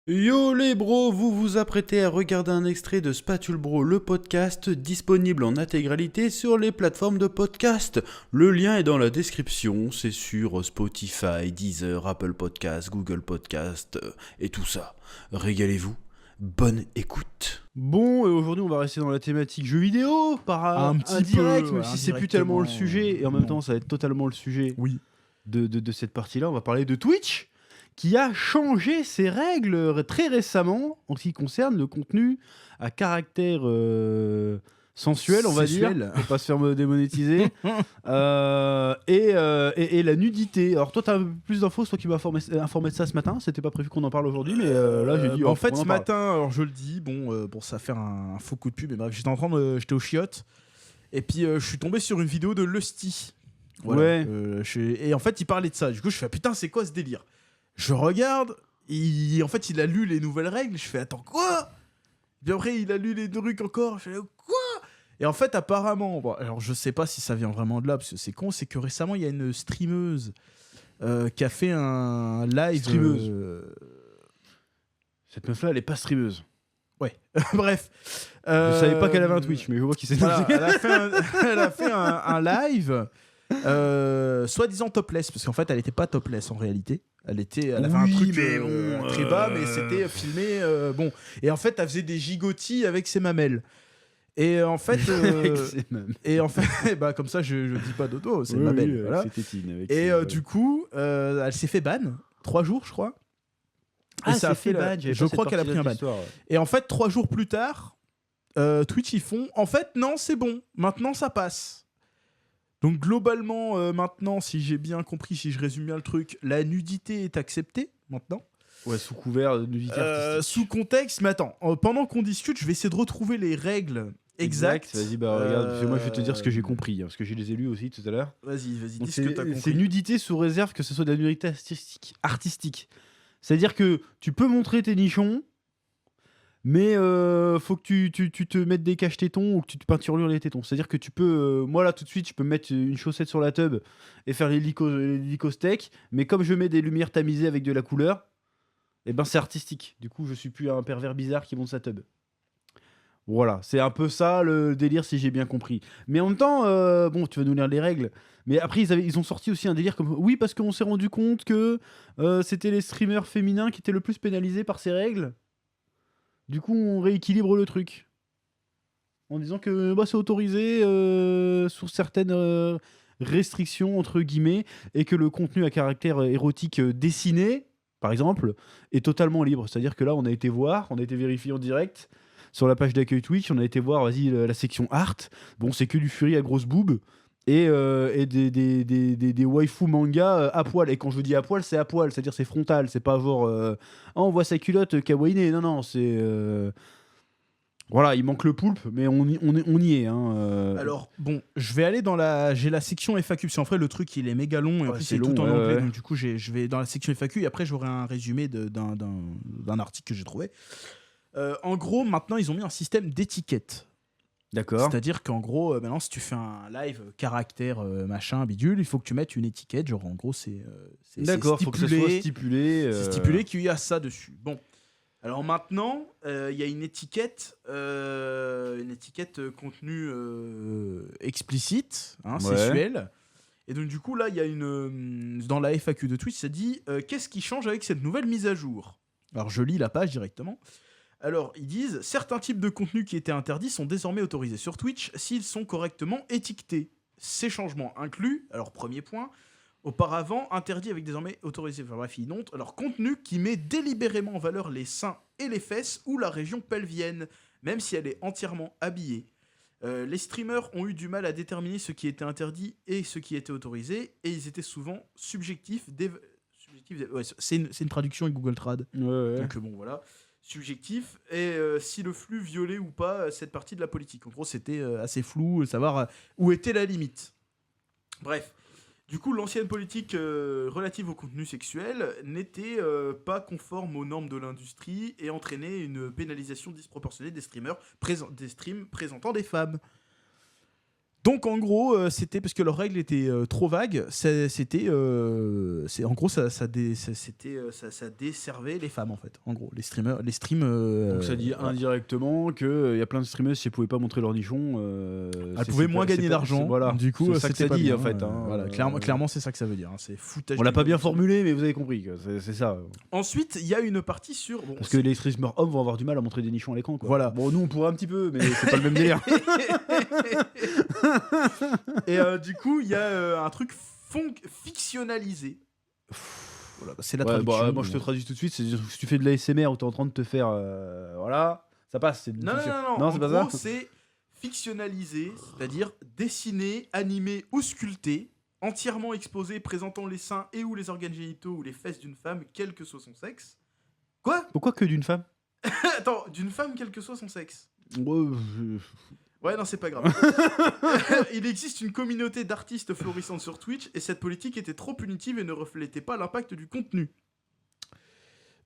Yo les bros, vous vous apprêtez à regarder un extrait de Spatule Bro, le podcast, disponible en intégralité sur les plateformes de podcast. Le lien est dans la description, c'est sur Spotify, Deezer, Apple Podcast, Google Podcast et tout ça. Régalez-vous, bonne écoute. Bon, et aujourd'hui on va rester dans la thématique jeux vidéo, par Un petit indirect, peu, même si c'est plus tellement le sujet, et en même non. temps ça va être totalement le sujet Oui. de cette partie-là. On va parler de Twitch, qui a changé ses règles très récemment en ce qui concerne le contenu à caractère sensuel, on va dire, pour pas se faire démonétiser, et la nudité. Alors toi, t'as un peu plus d'infos, c'est toi qui m'as informé de ça ce matin. C'était pas prévu qu'on en parle aujourd'hui, mais là j'ai dit. En fait, on en ce parle. matin, alors je le dis, bon, ça va faire un faux coup de pub, mais bref, j'étais aux chiottes, et puis je suis tombé sur une vidéo de Lusty. Voilà. Ouais. Et en fait, il parlait de ça. Du coup, je fais putain, c'est quoi ce délire? Je regarde, en fait, il a lu les nouvelles règles. Je fais attends, quoi? Puis après, il a lu les trucs encore. Je fais quoi? Et en fait, apparemment, bon, alors je sais pas si ça vient vraiment de là, parce que c'est con, c'est que récemment, il y a une streameuse qui a fait un live. Streameuse. Cette meuf-là, elle est pas streameuse. Ouais, bref. Je savais pas qu'elle avait un Twitch, mais je vois qui c'est. Voilà, elle a fait un live, soi-disant topless, parce qu'en fait, elle était pas topless en réalité. Elle avait un truc très bas, mais c'était filmé. Bon. Et en fait, elle faisait des gigotis avec ses mamelles. Et en fait, bah, comme ça, je dis pas d'auto, c'est mamelle. Voilà. Et du coup, elle s'est fait ban 3 jours, je crois. Ah, et ça a fait ban. Je crois qu'elle a pris un ban. Et en fait, 3 jours plus tard, Twitch, ils font en fait, non, c'est bon, maintenant ça passe. Donc, globalement, maintenant, si j'ai bien compris, si je résume bien le truc, la nudité est acceptée maintenant. Ouais, sous couvert de nudité artistique. Sous contexte, mais attends, pendant qu'on discute, je vais essayer de retrouver les règles exactes. Vas-y, bah regarde, parce que moi je vais te dire ce que j'ai compris, parce que j'ai les élus aussi tout à l'heure. Vas-y, Donc dis ce que t'as compris. c'est nudité sous réserve que ce soit de la nudité artistique. C'est-à-dire que tu peux montrer tes nichons, mais faut que tu te mettes des caches-tétons ou que tu te peinturlures les tétons. C'est-à-dire que tu peux, moi là tout de suite, je peux mettre une chaussette sur la tub et faire l'hélico steak, mais comme je mets des lumières tamisées avec de la couleur, et ben c'est artistique. Du coup, je suis plus un pervers bizarre qui monte sa tub. Voilà, c'est un peu ça le délire si j'ai bien compris. Mais en même temps, bon, tu vas nous lire les règles. Mais après, ils ont sorti aussi un délire comme oui, parce qu'on s'est rendu compte que c'était les streamers féminins qui étaient le plus pénalisés par ces règles. Du coup, on rééquilibre le truc. En disant que bah, c'est autorisé sous certaines restrictions, entre guillemets, et que le contenu à caractère érotique dessiné, par exemple, est totalement libre. C'est-à-dire que là, on a été vérifier en direct sur la page d'accueil Twitch, on a été voir la section art. Bon, c'est que du Fury à grosse boob et des waifu manga à poil. Et quand je dis à poil, c'est à poil, c'est-à-dire c'est frontal, c'est pas genre on voit sa culotte kawaii. Non, c'est voilà, il manque le poulpe, mais on y est. Hein. Alors, bon, je vais aller j'ai la section FAQ, parce qu'en fait, le truc, il est méga long, et en plus, c'est tout en anglais, donc du coup, je vais dans la section FAQ, et après, j'aurai un résumé d'un article que j'ai trouvé. En gros, maintenant, ils ont mis un système d'étiquette. D'accord. C'est-à-dire qu'en gros, maintenant, si tu fais un live caractère machin bidule, il faut que tu mettes une étiquette. Genre, en gros, d'accord, faut que ça soit stipulé. C'est stipulé qu'il y a ça dessus. Bon. Alors maintenant, il y a une étiquette contenu explicite, hein, sexuel. Et donc, du coup, là, il y a dans la FAQ de Twitch, ça dit qu'est-ce qui change avec cette nouvelle mise à jour? Alors, je lis la page directement. Alors, ils disent certains types de contenus qui étaient interdits sont désormais autorisés sur Twitch s'ils sont correctement étiquetés. Ces changements incluent, alors premier point, auparavant interdit avec désormais autorisé. Enfin bref, ils notent alors contenu qui met délibérément en valeur les seins et les fesses ou la région pelvienne, même si elle est entièrement habillée. Les streamers ont eu du mal à déterminer ce qui était interdit et ce qui était autorisé, et ils étaient souvent subjectifs. Ouais, c'est une traduction avec Google Trad. Ouais. Donc bon, voilà. Subjectif, et si le flux violait ou pas cette partie de la politique. En gros, c'était assez flou de savoir où était la limite. Bref, du coup, l'ancienne politique relative au contenu sexuel n'était pas conforme aux normes de l'industrie et entraînait une pénalisation disproportionnée des streams présentant des femmes. Donc en gros, c'était parce que leurs règles étaient trop vagues. En gros, ça desservait les femmes en fait. En gros, les streamers, Donc ça dit indirectement qu'il y a plein de streamers qui ne pouvaient pas montrer leur nichon. elles pouvaient moins gagner d'argent. Voilà. Du coup, c'est ça que ça dit en fait. Voilà, clairement, c'est ça que ça veut dire. Hein. C'est foutage. On l'a pas bien formulé, mais vous avez compris. C'est ça. Ensuite, il y a une partie sur. Parce que les streamers hommes vont avoir du mal à montrer des nichons à l'écran. Quoi. Voilà. Bon, nous on pourrait un petit peu, mais c'est pas le même délire. Et du coup, il y a un truc fictionnalisé. Voilà, c'est la traduction. Moi je te traduis tout de suite. C'est si tu fais de l'ASMR ou t'es en train de te faire. Voilà, ça passe. Non, c'est pas gros, ça. c'est fictionnalisé, c'est-à-dire dessiné, animé ou sculpté, entièrement exposé, présentant les seins et ou les organes génitaux ou les fesses d'une femme, quel que soit son sexe. Quoi ? Pourquoi que d'une femme? Attends, d'une femme, quel que soit son sexe. Ouais, non, c'est pas grave. Il existe une communauté d'artistes florissantes sur Twitch et cette politique était trop punitive et ne reflétait pas l'impact du contenu.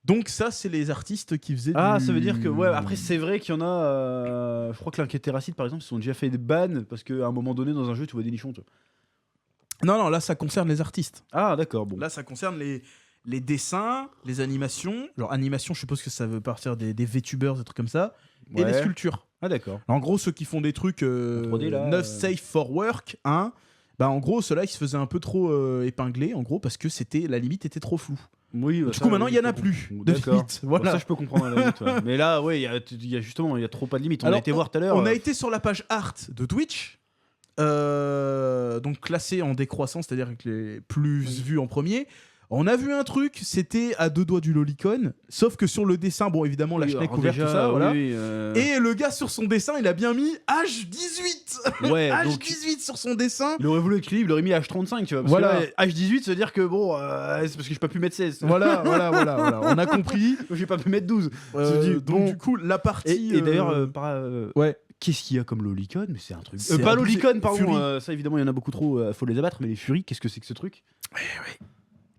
Donc ça, c'est les artistes qui faisaient ça veut dire que... Ouais, après, c'est vrai qu'il y en a... je crois que l'Inquiétéracide, par exemple, ils se sont déjà fait des bans parce qu'à un moment donné, dans un jeu, tu vois des nichons. Non, là, ça concerne les artistes. Ah, d'accord, bon. Là, ça concerne les dessins, les animations. Genre, animation, je suppose que ça veut partir des VTubers, des trucs comme ça. Ouais. Et les sculptures. Ah, d'accord. En gros, ceux qui font des trucs 3D, là, not safe for work, hein, bah, en gros, ceux-là, ils se faisaient un peu trop épingler, en gros, parce que la limite était trop floue. Oui, du coup, maintenant, il n'y en a plus de limite. Voilà. Bon, ça, je peux comprendre la limite. Ouais. Mais là, ouais, il y a justement, il y a trop pas de limite. On a été voir tout à l'heure. On a été sur la page art de Twitch, donc classé en décroissance, c'est-à-dire avec les plus vus en premier. On a vu un truc, c'était à 2 doigts du lolicon, sauf que sur le dessin, bon évidemment la chenille couverte, tout ça, voilà. Oui, Et le gars sur son dessin, il a bien mis H18. Ouais, H18 sur son dessin. Il aurait voulu être crédible, il aurait mis H35, tu vois. Parce voilà. Que là, H18, ça veut dire que bon, c'est parce que j'ai pas pu mettre 16. Voilà. On a compris. J'ai pas pu mettre 12. Donc du coup, la partie. Et d'ailleurs, ouais. Qu'est-ce qu'il y a comme lolicon? Mais c'est un truc. Pas lolicon, pardon. Ça évidemment, il y en a beaucoup trop. Faut les abattre. Mais les furies, qu'est-ce que c'est que ce truc? Ouais.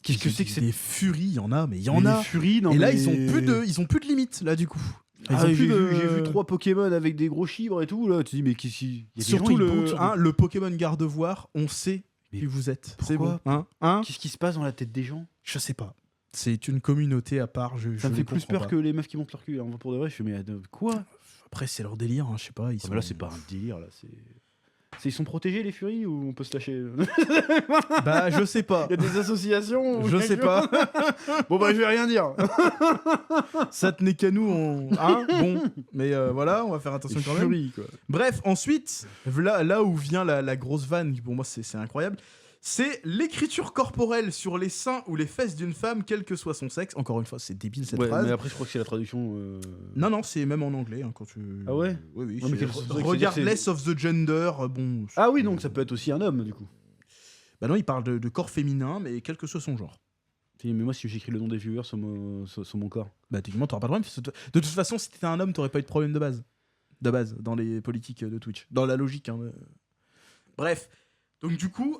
Qu'est-ce que c'est que c'est des furies? Il y en a, mais il y en a. Des furies, non. Et là, ils ont plus de limites là du coup. J'ai vu 3 Pokémon avec des gros chibres et tout. Là, tu dis mais qu'est-ce qu'il y a? Surtout le Pokémon Gardevoir, on sait qui vous êtes. Pourquoi? C'est bon. Qu'est-ce qui se passe dans la tête des gens? Je sais pas. C'est une communauté à part. Ça me fait plus peur que les meufs qui montent leur cul. Hein. Pour de vrai, je fais mais quoi? Après, c'est leur délire, hein, je sais pas. Là, c'est pas un délire, là, ils sont protégés, les furies, ou on peut se lâcher? Bah, je sais pas. Il y a des associations? Je sais pas. Bon, bah, je vais rien dire. Ça tenait qu'à nous. Bon, mais voilà, on va faire attention quand même. Furies, quoi. Bref, ensuite, là où vient la grosse vanne, pour moi, c'est incroyable. C'est l'écriture corporelle sur les seins ou les fesses d'une femme, quel que soit son sexe. Encore une fois, c'est débile cette phrase. Mais après, je crois que c'est la traduction. Non, c'est même en anglais. Hein, quand tu... Ah ouais? Oui. Ouais, regardless of the gender. Bon. Ah oui, donc ça peut être aussi un homme, du coup. Bah non, il parle de corps féminin, mais quel que soit son genre. Mais moi, si j'écris le nom des viewers sur mon corps. Bah techniquement, t'auras pas de problème. De toute façon, si t'étais un homme, t'aurais pas eu de problème de base. Dans les politiques de Twitch. Dans la logique. Hein. Bref. Donc du coup,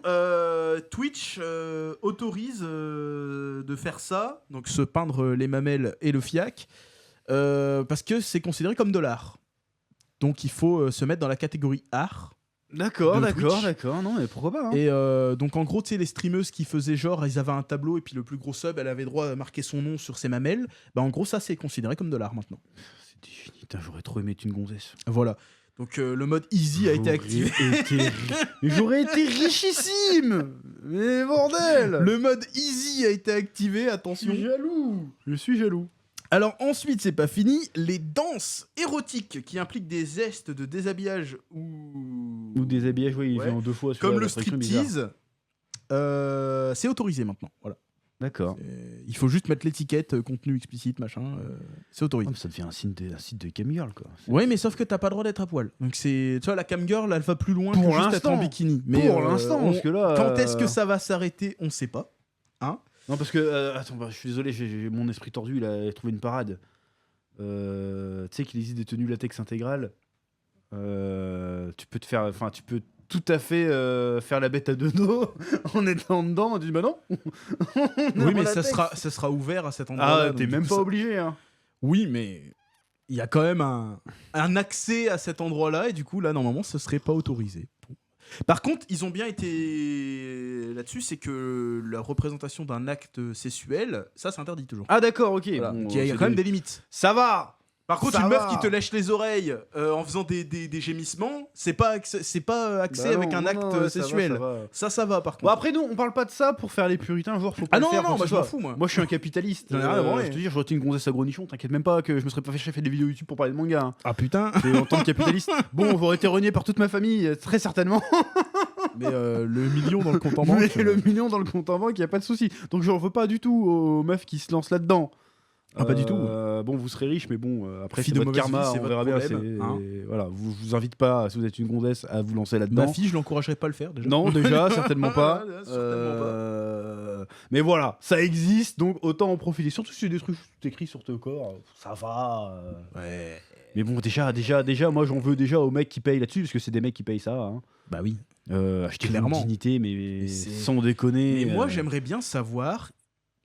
Twitch autorise de faire ça, donc se peindre les mamelles et le fiac, parce que c'est considéré comme de l'art. Donc il faut se mettre dans la catégorie art. D'accord. Non, mais pourquoi pas. Hein. Et donc en gros, tu sais, les streameuses qui faisaient genre, ils avaient un tableau et puis le plus gros sub, elle avait droit à marquer son nom sur ses mamelles. Bah en gros, ça c'est considéré comme de l'art maintenant. C'est génial. J'aurais trop aimé être une gonzesse. Voilà. Donc le mode easy a été activé. J'aurais été richissime. Mais bordel. Le mode easy a été activé, attention. Je suis jaloux. Alors ensuite, c'est pas fini, les danses érotiques qui impliquent des gestes de déshabillage ou des habillages, oui, il vient en 2 fois. Comme le striptease, c'est autorisé maintenant. Voilà. D'accord. Il faut juste mettre l'étiquette contenu explicite, machin. C'est autorisé. Ça devient un site de camgirl, quoi. Ouais, mais sauf que t'as pas le droit d'être à poil. Donc tu vois, la camgirl, elle va plus loin que juste être en bikini. Mais pour l'instant, parce que là. Quand est-ce que ça va s'arrêter, on sait pas. Hein? Non, parce que attends, je suis désolé, j'ai mon esprit tordu, il a trouvé une parade. Tu sais qu'il existe des tenues latex intégrales. Tu peux te faire, enfin, tu peux tout à fait faire la bête à 2 dos en étant dedans. Tu dis bah non. Oui, mais ça sera ouvert à cet endroit-là. Ah, t'es même pas obligé. Hein. Oui, mais il y a quand même un accès à cet endroit-là et du coup là normalement ce serait pas autorisé. Bon. Par contre, ils ont bien été là-dessus, c'est que la représentation d'un acte sexuel, ça c'est interdit toujours. Ah d'accord, ok. Voilà. Bon, Donc, il y a quand même des limites. Ça va. Par contre, Ça une meuf va. qui te lèche les oreilles en faisant des gémissements, c'est pas axé Bah avec non, un non, acte non, ouais, sexuel. Ça va par contre. Bon après nous on parle pas de ça pour faire les puritains genre faut pas Ah le non, faire non, quand moi c'est je m'en ça. fous, moi. Moi je suis un capitaliste. J'en ai rien à branler. Je te dis j'aurais été une gonzesse à gros nichon, t'inquiète même pas que je me serais pas fait des vidéos YouTube pour parler de manga. Hein. Ah putain. Et en tant que capitaliste, bon j'aurais été renié par toute ma famille très certainement. Mais le million dans le compte en banque. Mais le million dans le compte en banque y a pas de souci. Donc j'en veux pas du tout aux meufs qui se lancent là-dedans. Ah, pas du tout. Bon, vous serez riche, mais bon, après, Fille c'est de votre mauvaise karma, vie, c'est on votre verra bien. problème, hein. Voilà, je vous invite pas, si vous êtes une gonzesse, à vous lancer là-dedans. Ma fille, je l'encouragerais pas à le faire déjà. Non, déjà, certainement pas. Mais voilà, ça existe, donc autant en profiter. Surtout si c'est des trucs écrits sur ton corps, ça va. Ouais. Mais bon, déjà, moi, j'en veux déjà aux mecs qui payent là-dessus, parce que c'est des mecs qui payent ça. Hein. Bah oui. Acheter Clairement. une dignité, mais c'est- sans déconner. Mais moi, j'aimerais bien savoir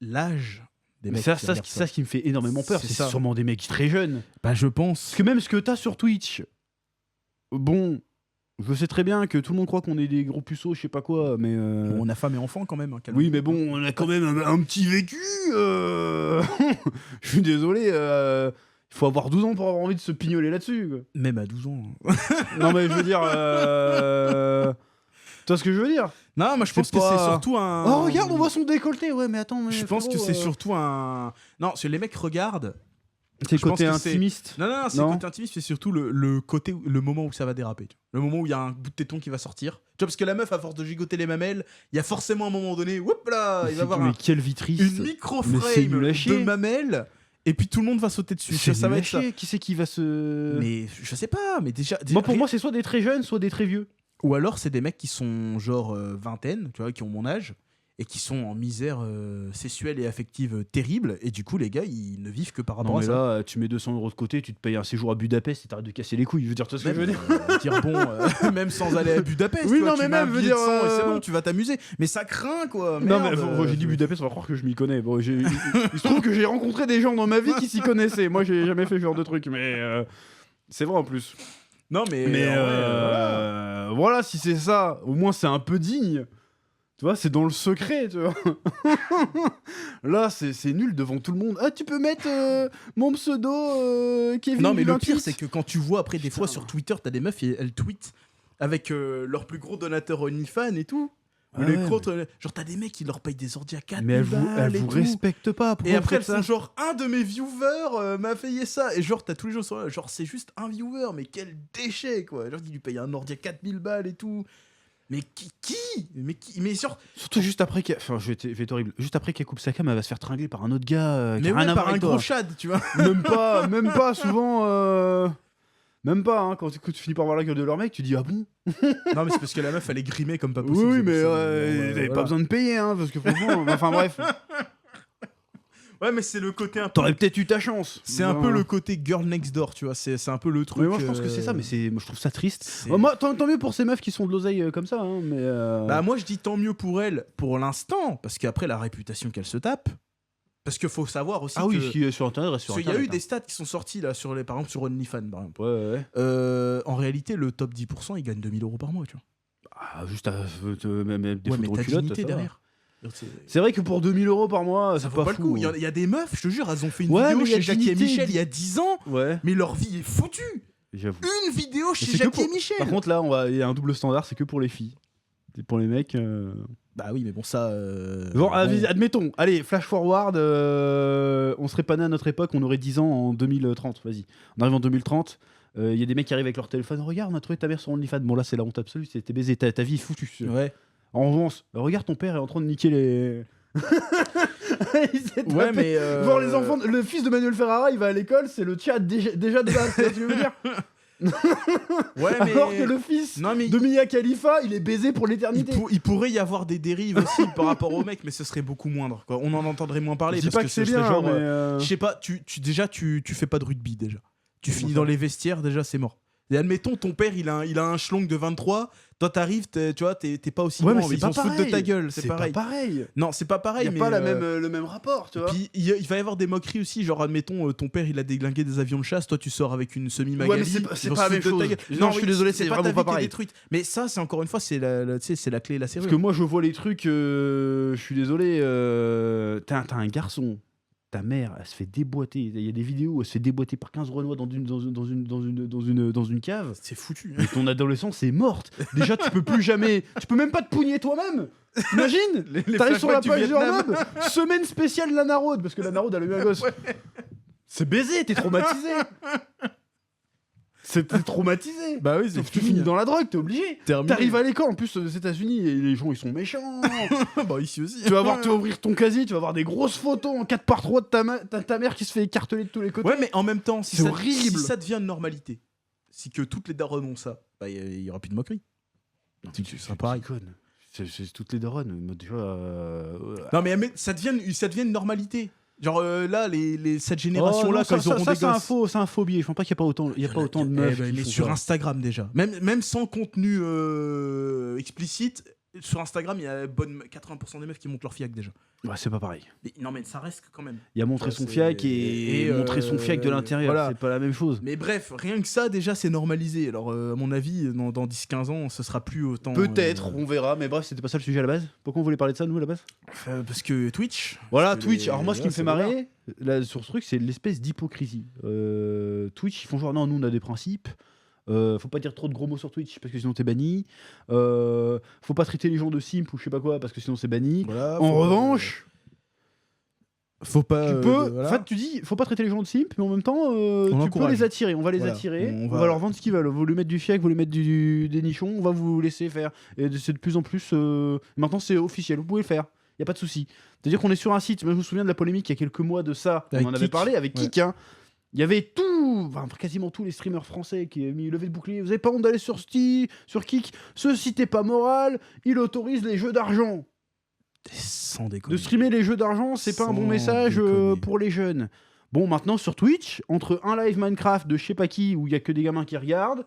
l'âge des Mais mecs. ça, qui ça, regardent ce qui me fait énormément peur, C'est c'est ça. sûrement des mecs très jeunes. Bah je pense. Parce que même ce que t'as sur Twitch, bon, je sais très bien que tout le monde croit qu'on est des gros puceaux, je sais pas quoi, mais... On a femme et enfant quand même. Hein, Oui, mais bon, on a quand même un petit vécu. Je suis désolé, il faut avoir 12 ans pour avoir envie de se pignoler là-dessus. Quoi. Même à 12 ans. Non, mais je veux dire... Tu vois ce que je veux dire? Non, moi je C'est pense que pas- c'est surtout un. Oh, regarde, on voit son décolleté. Ouais, mais attends, mais Je pense que frérot, c'est surtout un. Non, parce que les mecs regardent. C'est je pense côté que c'est- intimiste. Non, c'est Non. le côté intimiste, c'est surtout le moment où ça va déraper. Tu vois. Le moment où il y a un bout de téton qui va sortir. Tu vois, parce que la meuf, à force de gigoter les mamelles, il y a forcément un moment donné, whoop là, il va avoir Mais quelle vitrice. une Mais c'est micro-frame nul à de chier. mamelles, et puis tout le monde va sauter dessus. C'est Ça va nul à être ça. chier. Qui c'est qui va se... Mais je sais pas, mais déjà. Moi, pour moi, c'est soit des très jeunes, soit des très vieux. Ou alors c'est des mecs qui sont genre vingtaine, tu vois, qui ont mon âge, et qui sont en misère sexuelle et affective terrible, et du coup les gars ils ne vivent que par rapport Non, à mais ça. là, tu mets 200 € de côté, tu te payes un séjour à Budapest et t'arrêtes de casser les couilles. Je veux dire, tu vois ce que je veux Même, dire dire bon, même sans aller à Budapest, Oui, tu vois, non, tu mais mets un même, veut billet de dire, 100 et c'est bon, tu vas t'amuser. Mais ça craint quoi. Non, mais merde, j'ai dit Budapest, on va croire que je m'y connais. Bon, il se trouve que j'ai rencontré des gens dans ma vie qui s'y connaissaient. Moi, j'ai jamais fait ce genre de truc, mais c'est vrai en plus. Non, mais. Mais en vrai, voilà, si c'est ça, au moins c'est un peu digne. Tu vois, c'est dans le secret, tu vois. Là, c'est nul devant tout le monde. Ah, tu peux mettre mon pseudo Kevin Non, mais le 28. pire, c'est que quand tu vois après des fois Putain. sur Twitter, t'as des meufs, elles tweetent avec leurs plus gros donateurs OnlyFans et tout. Ou Ah les ouais, gros, genre t'as des mecs qui leur payent des ordi à 4 Mais elle balles et vous tout. respecte pas. Pourquoi Et vous après, elles faites sont ça genre, un de mes viewers m'a payé ça. Et genre, t'as tous les jours sur là, genre, c'est juste un viewer, mais quel déchet, quoi. Genre, il lui paye un ordi à 4000 balles et tout. Mais mais genre, Surtout juste après qu'elle... Enfin, je vais être horrible. Juste après qu'elle coupe sa cam, elle va se faire tringler par un autre gars qui mais a rien ouais, à voir par un avec gros toi. chad, tu vois. Même pas, souvent... Même pas, hein, quand tu finis par voir la gueule de leur mec, tu dis ah bon. Non, mais c'est parce que la meuf, elle est grimée comme pas Oui, possible. oui, c'est mais pour ça. vous avez Voilà. pas besoin de payer, hein, parce que franchement... enfin bref, Ouais, mais c'est le côté un peu. t'aurais peut-être eu ta chance. C'est un peu le côté girl next door, tu vois. C'est un peu le truc. Mais moi je pense que c'est ça, mais moi je trouve ça triste. c'est- Moi, tant mieux pour ces meufs qui sont de l'oseille comme ça, hein, mais... Bah, moi, je dis tant mieux pour elle pour l'instant, parce qu'après, la réputation qu'elle se tape. Parce qu'il faut savoir aussi. Ah que... oui, ce qui est sur internet reste sur Parce qu'il y a internet. eu des stats qui sont sortis là, par exemple sur OnlyFans, par exemple. Ouais, ouais. En réalité, le top 10%, il gagne 2000 € par mois, tu vois. Ah, juste même des Ouais, mais photos ta en culotte, dignité ça va. derrière. C'est vrai que pour 2000 € par mois, Ça ça vaut pas le fou. coup. Il y a des meufs, je te jure, elles ont fait une Ouais, vidéo mais il y a chez Jackie et dignité, Michel il y a 10 ans, Ouais, mais leur vie est foutue. j'avoue. Une vidéo chez c'est que Jackie pour- et Michel. Par contre, là, il y a un double standard, c'est que pour les filles. Et pour les mecs. Bah oui, mais bon, ça. Bon, bon. admettons, allez, flash forward, on serait pas né à notre époque, on aurait 10 ans en 2030, vas-y. On arrive en 2030, il y a des mecs qui arrivent avec leur téléphone, regarde, on a trouvé ta mère sur OnlyFans. Bon, là, c'est la honte absolue, t'es baisé, ta vie est foutue. Ouais. En revanche, regarde, ton père est en train de niquer les. Il s'est tapé. Ouais, mais. Voir les enfants, le fils de Manuel Ferrara, il va à l'école, c'est le chat déjà de base, tu vois ce que je veux dire. Ouais, mais. Alors que le fils Non, mais. de Mia Khalifa, il est baisé pour l'éternité. Il pourrait y avoir des dérives aussi par rapport aux mecs, mais ce serait beaucoup moindre. Quoi. On en entendrait moins parler. Je dis parce pas que ce c'est serait bien, genre, mais je sais pas, tu fais pas de rugby déjà. Tu Comment finis ça dans les vestiaires, déjà, c'est mort. Et admettons, ton père, il a un schlong de 23, toi t'arrives, tu vois, t'es pas aussi Ouais, mais grand, c'est ils pas vont se foutre de pareil. ta gueule, c'est pas pareil. pareil. Non, c'est pas pareil, Y a mais... pas le même rapport, tu vois. Puis il va y avoir des moqueries aussi, genre admettons, ton père il a déglingué des avions de chasse, toi tu sors avec une semi-Magali. Ouais, mais c'est ils vont pas se la même foutre de ta chose. gueule. Non, je suis oui, désolé, c'est pas vraiment ta vie pas qui est pareil. détruite. Mais ça, c'est encore une fois, c'est la tu sais, c'est la clé et la serrure. Parce que moi, je vois les trucs, je suis désolé, t'as un garçon, ta mère, elle se fait déboîter. Il y a des vidéos où elle se fait déboîter par 15 Renois dans une cave. C'est foutu. Mais ton adolescence est morte. Déjà, tu peux même pas te pougner toi-même. T'imagines? T'arrives sur la page Pornhub, semaine spéciale Lana Rhoades, parce que Lana Rhoades, elle a eu un gosse. Ouais. C'est baisé, t'es traumatisé. T'es traumatisé. Bah oui, c'est Tu finis dans la drogue, t'es obligé. Terminé. T'arrives à l'école, en plus aux États-Unis, et les gens ils sont méchants. Bah ici aussi. Tu vas ouvrir ton casier, tu vas voir des grosses photos en 4x3 de ta mère qui se fait écarteler de tous les côtés. Ouais, mais en même temps, si C'est horrible. ça devient une normalité, si que toutes les darons ont ça, bah il y aura plus de moquerie. Ce sera pareil. C'est toutes les darons. Tu vois, Non mais ça devient une normalité. Genre là, cette génération-là, quand ils auront des gosses... c'est un faux biais. Je pense pas qu'il n'y a pas autant, de meufs. mais font sur ça. Instagram déjà. Même sans contenu explicite, sur Instagram, il y a 80% des meufs qui montrent leur fiac déjà. Ouais, c'est pas pareil. Mais, non mais ça reste quand même. Il y a montrer Ça, son c'est- fiac et montrer son fiac de l'intérieur. voilà. C'est pas la même chose. Mais bref, rien que ça déjà c'est normalisé. Alors à mon avis, dans 10-15 ans, ce sera plus autant... Peut-être, on verra. Mais bref, c'était pas ça le sujet à la base. Pourquoi on voulait parler de ça, nous, à la base? parce que Twitch... Voilà, parce que Twitch. les- Alors moi, ce qui ouais, me fait c'est bizarre. marrer là, sur ce truc, c'est l'espèce d'hypocrisie. Twitch, ils font genre, non, nous, on a des principes. Faut pas dire trop de gros mots sur Twitch parce que sinon t'es banni. Faut pas traiter les gens de simp ou je sais pas quoi parce que sinon c'est banni. Voilà, En revanche, faut pas... tu peux. voilà. En fait, tu dis, faut pas traiter les gens de simp, mais en même temps, tu peux encourage. les attirer. On va les Voilà, attirer. on On va- va leur vendre ce qu'ils veulent. Vous lui mettre du fiac, vous lui mettre des nichons. On va vous laisser faire. Et c'est de plus en plus. Maintenant, c'est officiel. Vous pouvez le faire. Y a pas de souci. C'est-à-dire qu'on est sur un site. Moi, je me souviens de la polémique il y a quelques mois de ça. Avec On en avait Kik. parlé avec Ouais. Kik. Hein. Il y avait quasiment tous les streamers français qui avaient mis levé de bouclier. Vous avez pas honte d'aller sur Kik. Ce site est pas moral. Il autorise les jeux d'argent. Sans déconner. De streamer les jeux d'argent, c'est pas un bon Sans message déconner. pour les jeunes. Bon, maintenant sur Twitch, entre un live Minecraft de je sais pas qui où il y a que des gamins qui regardent,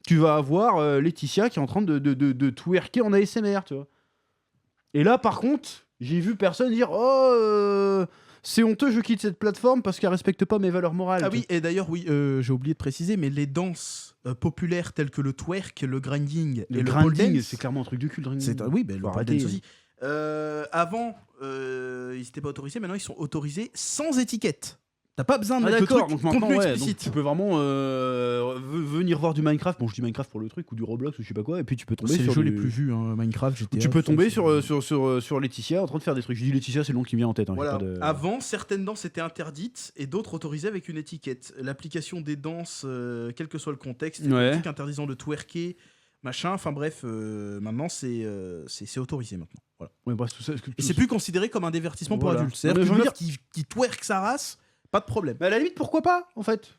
tu vas avoir Laetitia qui est en train de twerker en ASMR, tu vois. Et là, par contre, j'ai vu personne dire c'est honteux, je quitte cette plateforme parce qu'elle respecte pas mes valeurs morales. Ah oui, et d'ailleurs, oui, j'ai oublié de préciser, mais les danses populaires telles que le twerk, le grinding Le et le pole grinding, dance, c'est clairement un truc de cul. oui, ben, le Faut pole arrêter. dance aussi. Avant, ils n'étaient pas autorisés, maintenant ils sont autorisés sans étiquette. T'as pas besoin de Ah mettre le d'accord, truc donc maintenant contenu ouais, donc explicite. tu peux vraiment venir voir du Minecraft, bon je dis Minecraft pour le truc, ou du Roblox ou je sais pas quoi, et puis tu peux tomber C'est les sur jeux les du- plus vus, hein, Minecraft, GTA. Tu peux tout ça, tomber c'est- sur Laetitia en train de faire des trucs. Je dis Laetitia, c'est le nom qui me vient en tête. Hein, j'ai Voilà. pas de- Avant, certaines danses étaient interdites et d'autres autorisées avec une étiquette. L'application des danses, quel que soit le contexte, Ouais. politique interdisant de twerker, machin. Enfin bref, maintenant c'est autorisé maintenant. Voilà. Ouais, bref, tout ça, Et c'est plus considéré comme un divertissement pour Voilà. adultes. C'est-à-dire Mais qu'une j'ai envie meuf qui twerk sa race, pas de problème. Mais à la limite, pourquoi pas, en fait?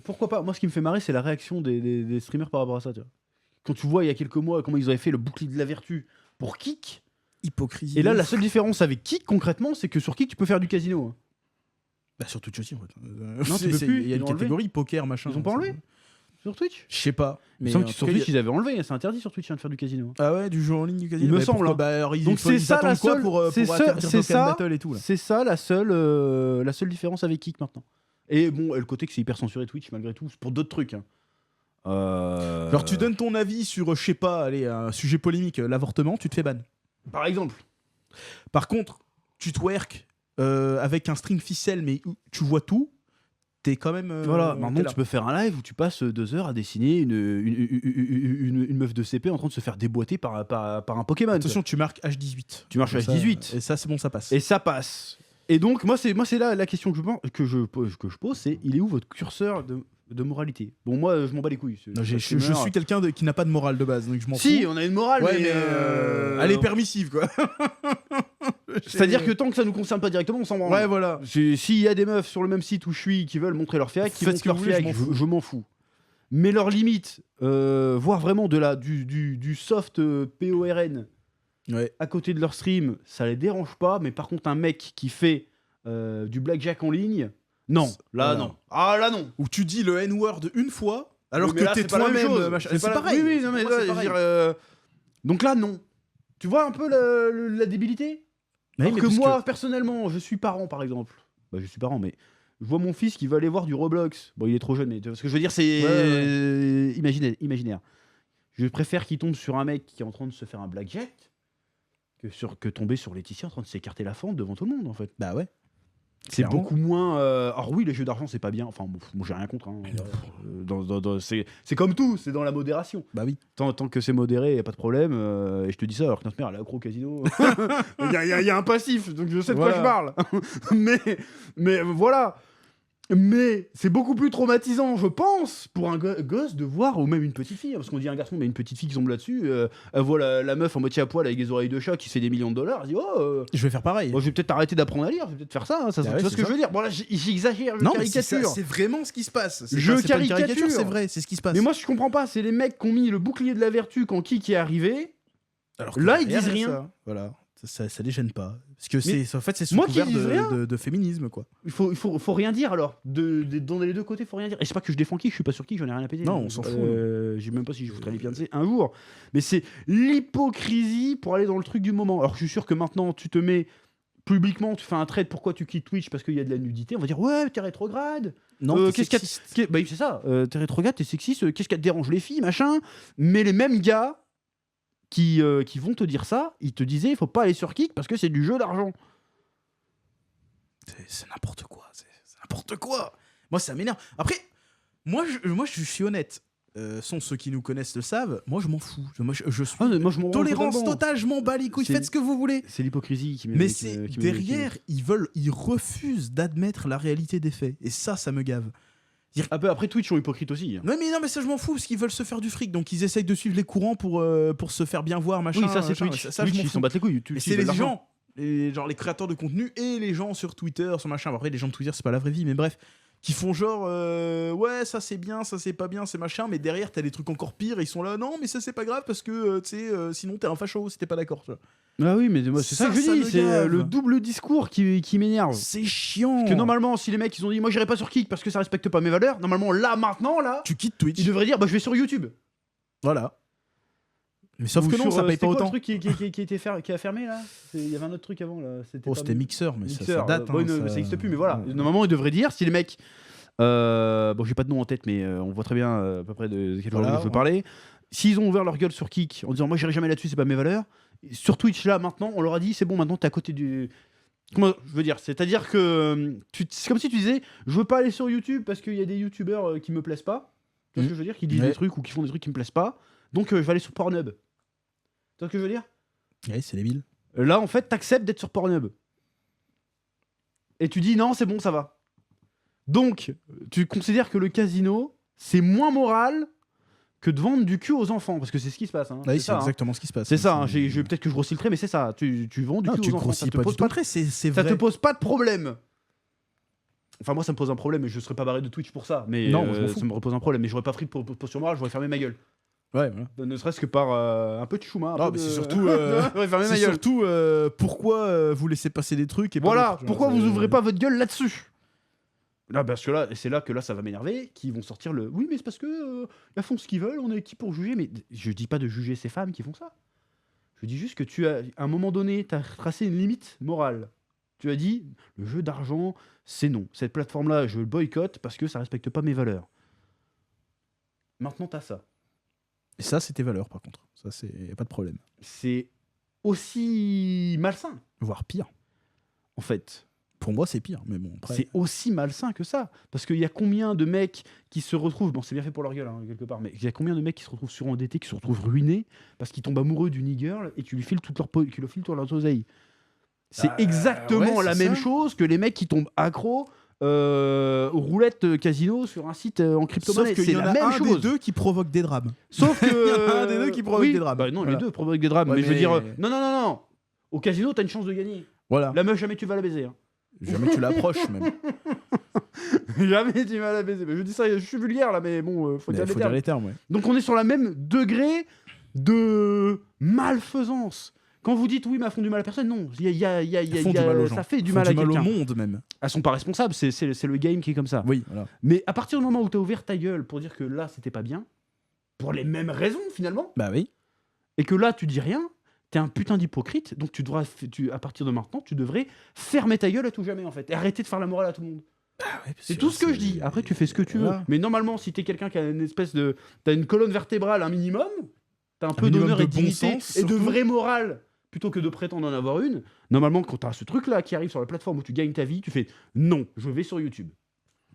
Pourquoi pas? Moi, ce qui me fait marrer, c'est la réaction des streamers par rapport à ça, tu vois. Quand tu vois, il y a quelques mois, comment ils avaient fait le bouclier de la vertu pour Kik. Hypocrisie. Et là, la seule différence avec Kik, concrètement, c'est que sur Kik, tu peux faire du casino. Hein. Bah, sur Twitch aussi, en fait. Non, tu peux plus, Il y a ils une l'ont enlevé. catégorie poker, machin. Ils ont pas enlevé Sur Twitch? Je sais pas. Il Mais me semble en que tout sur cas, Twitch, il y a- ils avaient enlevé. C'est interdit sur Twitch hein, de faire du casino. Ah ouais, du jeu en ligne du casino. Il me Bah, semble, pourquoi hein. Bah, alors, Donc c'est ça la quoi seule, pour c'est interdire c'est Dokkan Battle et tout là. c'est ça la seule différence avec Kik maintenant. Et bon, le côté que c'est hyper censuré Twitch malgré tout, c'est pour d'autres trucs. Hein. Genre tu donnes ton avis sur, je sais pas, allez, un sujet polémique, l'avortement, tu te fais ban. Par exemple. Par contre, tu twerk avec un string ficelle, mais où tu vois tout, t'es quand même. Voilà, t'es maintenant là. tu peux faire un live où tu passes 2 heures à dessiner une meuf de CP en train de se faire déboîter par un Pokémon. Attention, tu marques H18. Tu marques Comme ça, H18. Et ça, c'est bon, ça passe. Et ça passe. Et donc, moi, c'est là la question que je pose, c'est il est où votre curseur de moralité? Bon, moi, je m'en bats les couilles. Non, je suis quelqu'un qui n'a pas de morale de base, donc je m'en Si, fous. on a une morale, Ouais, mais. elle est permissive, quoi. C'est-à-dire que tant que ça nous concerne pas directement, on s'en branle. Ouais, voilà. S'il y a des meufs sur le même site où je suis qui veulent montrer leur fiac, qui Faites montrent ce que leur vous voulez, fiac, je m'en fous. je m'en fous. Mais leur limite, voire vraiment du soft PORN Ouais. à côté de leur stream, ça les dérange pas. Mais par contre, un mec qui fait du blackjack en ligne, non. Là, Voilà. non. Ah, là, non. Où tu dis le N-word une fois, Alors Mais que là, t'es c'est pas la même toi-même, chose. machin. C'est C'est pas la- pareil. Oui, non, mais Pour moi, là, c'est je veux pareil. dire, donc là, non. Tu vois un peu la débilité. Oui, Alors mais que parce moi, personnellement, je suis parent, par exemple. Bah, je suis parent, mais je vois mon fils qui va aller voir du Roblox. Bon, il est trop jeune, mais tu vois ce que je veux dire, c'est Ouais. imaginaire. Je préfère qu'il tombe sur un mec qui est en train de se faire un blackjack que tomber sur Laetitia en train de s'écarter la fente devant tout le monde, en fait. Bah ouais. C'est Clairement. beaucoup moins. Alors oui, les jeux d'argent, c'est pas bien. Enfin, bon, moi, j'ai rien contre. Hein. C'est comme tout, c'est dans la modération. Bah oui. Tant que c'est modéré, y a pas de problème. Et je te dis ça alors que notre mère, elle est accro au casino. Il y a un passif, donc je sais de quoi je Voilà. parle. mais voilà. Mais c'est beaucoup plus traumatisant, je pense, pour un gosse de voir, ou même une petite fille, hein, parce qu'on dit un garçon, mais une petite fille qui tombe là-dessus, elle voit la meuf en moitié à poil avec des oreilles de chat qui se fait des millions de dollars, elle dit oh, Je vais faire pareil. bon, je vais peut-être arrêter d'apprendre à lire, je vais peut-être faire ça, hein, ça Ah tu ouais, vois c'est ce que ça. je veux dire. Bon là, j'exagère, je Non, mais c'est ça, caricature. c'est vraiment ce qui se passe. Je C'est pas une caricature. c'est vrai, c'est ce qui se passe. Mais moi, je comprends pas, c'est les mecs qui ont mis le bouclier de la vertu quand Kik est arrivé. Alors que Là, ils derrière, disent il y a rien. ça. Voilà. Ça les gêne pas. Parce que c'est en fait, c'est sous moi qui couvert dis rien. de féminisme, quoi. Il faut rien dire alors. Dans les deux côtés, faut rien dire. Et c'est pas que je défends Kik, je suis pas sur Kik, j'en ai rien à péter. Non, on s'en fout. J'ai même pas si je foutrais les Beyoncé un jour. Mais c'est l'hypocrisie pour aller dans le truc du moment. Alors je suis sûr que maintenant, tu te mets publiquement, tu fais un trade, pourquoi tu quittes Twitch parce qu'il y a de la nudité. On va dire, ouais, t'es rétrograde. Non, Qu'est-ce qu'il y a bah, c'est ça, t'es rétrograde, t'es sexiste, qu'est-ce qui te dérange les filles, machin. Mais les mêmes gars qui vont te dire ça, ils te disaient, il faut pas aller sur Kik parce que c'est du jeu d'argent. c'est n'importe quoi. C'est n'importe quoi. Moi, ça m'énerve. Après, moi, je suis honnête. Sont ceux qui nous connaissent le savent. Moi, je m'en fous. Je suis Ah, moi, je m'en rends tolérance totalement. totale. Je m'en bats les couilles. C'est- Faites ce que vous voulez. C'est l'hypocrisie qui Mais c'est derrière, ils refusent d'admettre la réalité des faits. Et ça me gave. Après, Twitch sont hypocrites aussi. Hein. Non, mais ça, je m'en fous, parce qu'ils veulent se faire du fric. Donc, ils essayent de suivre les courants pour se faire bien voir, machin. Oui, ça c'est machin. Twitch. Ça, je Twitch, m'en ils fous. s'en battent les couilles. Et Twitch, c'est ils veulent les l'argent. gens, genre les créateurs de contenu et les gens sur Twitter, sur machin. Après, les gens de Twitter, c'est pas la vraie vie, mais bref, qui font genre, ouais, ça c'est bien, ça c'est pas bien, c'est machin, mais derrière, t'as des trucs encore pires, et ils sont là, non, mais ça c'est pas grave parce que, tu sais, sinon t'es un facho si t'es pas d'accord, tu vois. Ah oui, mais moi, c'est ça que je Ça dis. me C'est gave. le double discours qui m'énerve. C'est chiant. Parce que normalement, si les mecs ils ont dit, moi j'irai pas sur Kik parce que ça respecte pas mes valeurs, normalement là, maintenant, là, Tu quittes Twitch. ils devraient dire, bah je vais sur YouTube. Voilà. Mais sauf Ou que non, sur, ça paye c'était pas quoi autant. le truc qui a fermé là Il y avait un autre truc avant là. Oh, c'était Mixer, mais ça date. Bon, hein, ça existe plus, mais voilà. Ouais. Normalement, ils devraient dire si les mecs. Bon, j'ai pas de nom en tête, mais on voit très bien à peu près de quel genre Voilà, je veux ouais. parler. S'ils ont ouvert leur gueule sur Kik en disant moi j'irai jamais là-dessus, c'est pas mes valeurs. Sur Twitch là maintenant, on leur a dit c'est bon, maintenant t'es à côté du. Comment je veux dire, c'est-à-dire que c'est comme si tu disais je veux pas aller sur YouTube parce qu'il y a des youtubeurs qui me plaisent pas. Tu vois ce que je veux dire, qui disent Ouais. des trucs ou qui font des trucs qui me plaisent pas. Donc je vais aller sur Pornhub. Tu vois ce que je veux dire? Ouais, c'est débile. Là, en fait, t'acceptes d'être sur Pornhub. Et tu dis non, c'est bon, ça va. Donc, tu considères que le casino, c'est moins moral que de vendre du cul aux enfants, parce que c'est ce qui se passe. Hein. Oui, c'est ça, hein. exactement ce qui se passe. C'est ça, hein. Peut-être que je grossis le trait, mais c'est ça. Tu vends du Non, cul tu aux enfants. grossis Ça te pas pose du tout le trait, c'est ça vrai. te pose pas de problème. Enfin, moi, ça me pose un problème, et je serais pas barré de Twitch pour ça. Mais Non, moi, je m'en fous. ça me repose un problème. Mais j'aurais pas pris pour posture morale, j'aurais fermé ma gueule. Ouais, voilà. Ne serait-ce que par un peu de chouma. Non, mais c'est surtout, J'aurais fermé ma C'est gueule. surtout pourquoi vous laissez passer des trucs et pas Voilà, d'autres, pourquoi genre, vous c'est- ouvrez pas votre gueule là-dessus? Là, parce que là, et c'est là que là, ça va m'énerver, qu'ils vont sortir le. Oui, mais c'est parce que ils font ce qu'ils veulent, on est qui pour juger? Mais je dis pas de juger ces femmes qui font ça. Je dis juste que tu as, à un moment donné, tu as tracé une limite morale. Tu as dit, le jeu d'argent, c'est non. Cette plateforme-là, je le boycotte parce que ça respecte pas mes valeurs. Maintenant, t'as ça. Et ça, c'est tes valeurs, par contre. Ça, c'est y a pas de problème. C'est aussi malsain, Voire pire. en fait. Pour moi, c'est pire, mais bon, après... C'est aussi malsain que ça. Parce qu'il y a combien de mecs qui se retrouvent. Bon, c'est bien fait pour leur gueule, hein, quelque part. Mais il y a combien de mecs qui se retrouvent surendettés, qui se retrouvent ruinés parce qu'ils tombent amoureux d'une e-girl et tu lui files toute leur oseille. C'est exactement ouais, la c'est même ça. chose que les mecs qui tombent accros aux roulettes casino sur un site en crypto-monnaie. Sauf qu'il C'est y en la a même un chose. des deux qui provoque des drames. Sauf que. Il y en a un des deux qui provoque oui, des drames. Bah non, Voilà. les deux provoquent des drames. Ouais, mais je veux mais- dire. Non. Au casino, t'as une chance de gagner. Voilà. La meuf, jamais tu vas la baiser. Hein. Jamais tu l'approches, même. Jamais tu vas la baiser. Mais je dis ça, je suis vulgaire là, mais bon, faut Mais dire les faut termes. dire les termes, ouais. Donc on est sur le même degré de malfaisance. Quand vous dites oui, mais elles font du mal à personne, non. Elles font du mal aux gens. Ça fait du Elles mal font à du mal au quelqu'un. monde même. Elles sont pas responsables, c'est le game qui est comme ça. Oui, voilà. Mais à partir du moment où t'as ouvert ta gueule pour dire que là, c'était pas bien, pour les mêmes raisons finalement, Bah oui. et que là, tu dis rien, t'es un putain d'hypocrite, donc à partir de maintenant, tu devrais fermer ta gueule à tout jamais en fait, et arrêter de faire la morale à tout le monde. C'est tout ce que je dis. Après, tu fais ce que tu veux. Voilà. Mais normalement, si t'es quelqu'un qui a une espèce de. T'as une colonne vertébrale, un minimum, t'as un peu minimum d'honneur de et de bon dignité sens, et de surtout. vraie morale, plutôt que de prétendre en avoir une. Normalement, quand t'as ce truc-là qui arrive sur la plateforme où tu gagnes ta vie, tu fais non, je vais sur YouTube.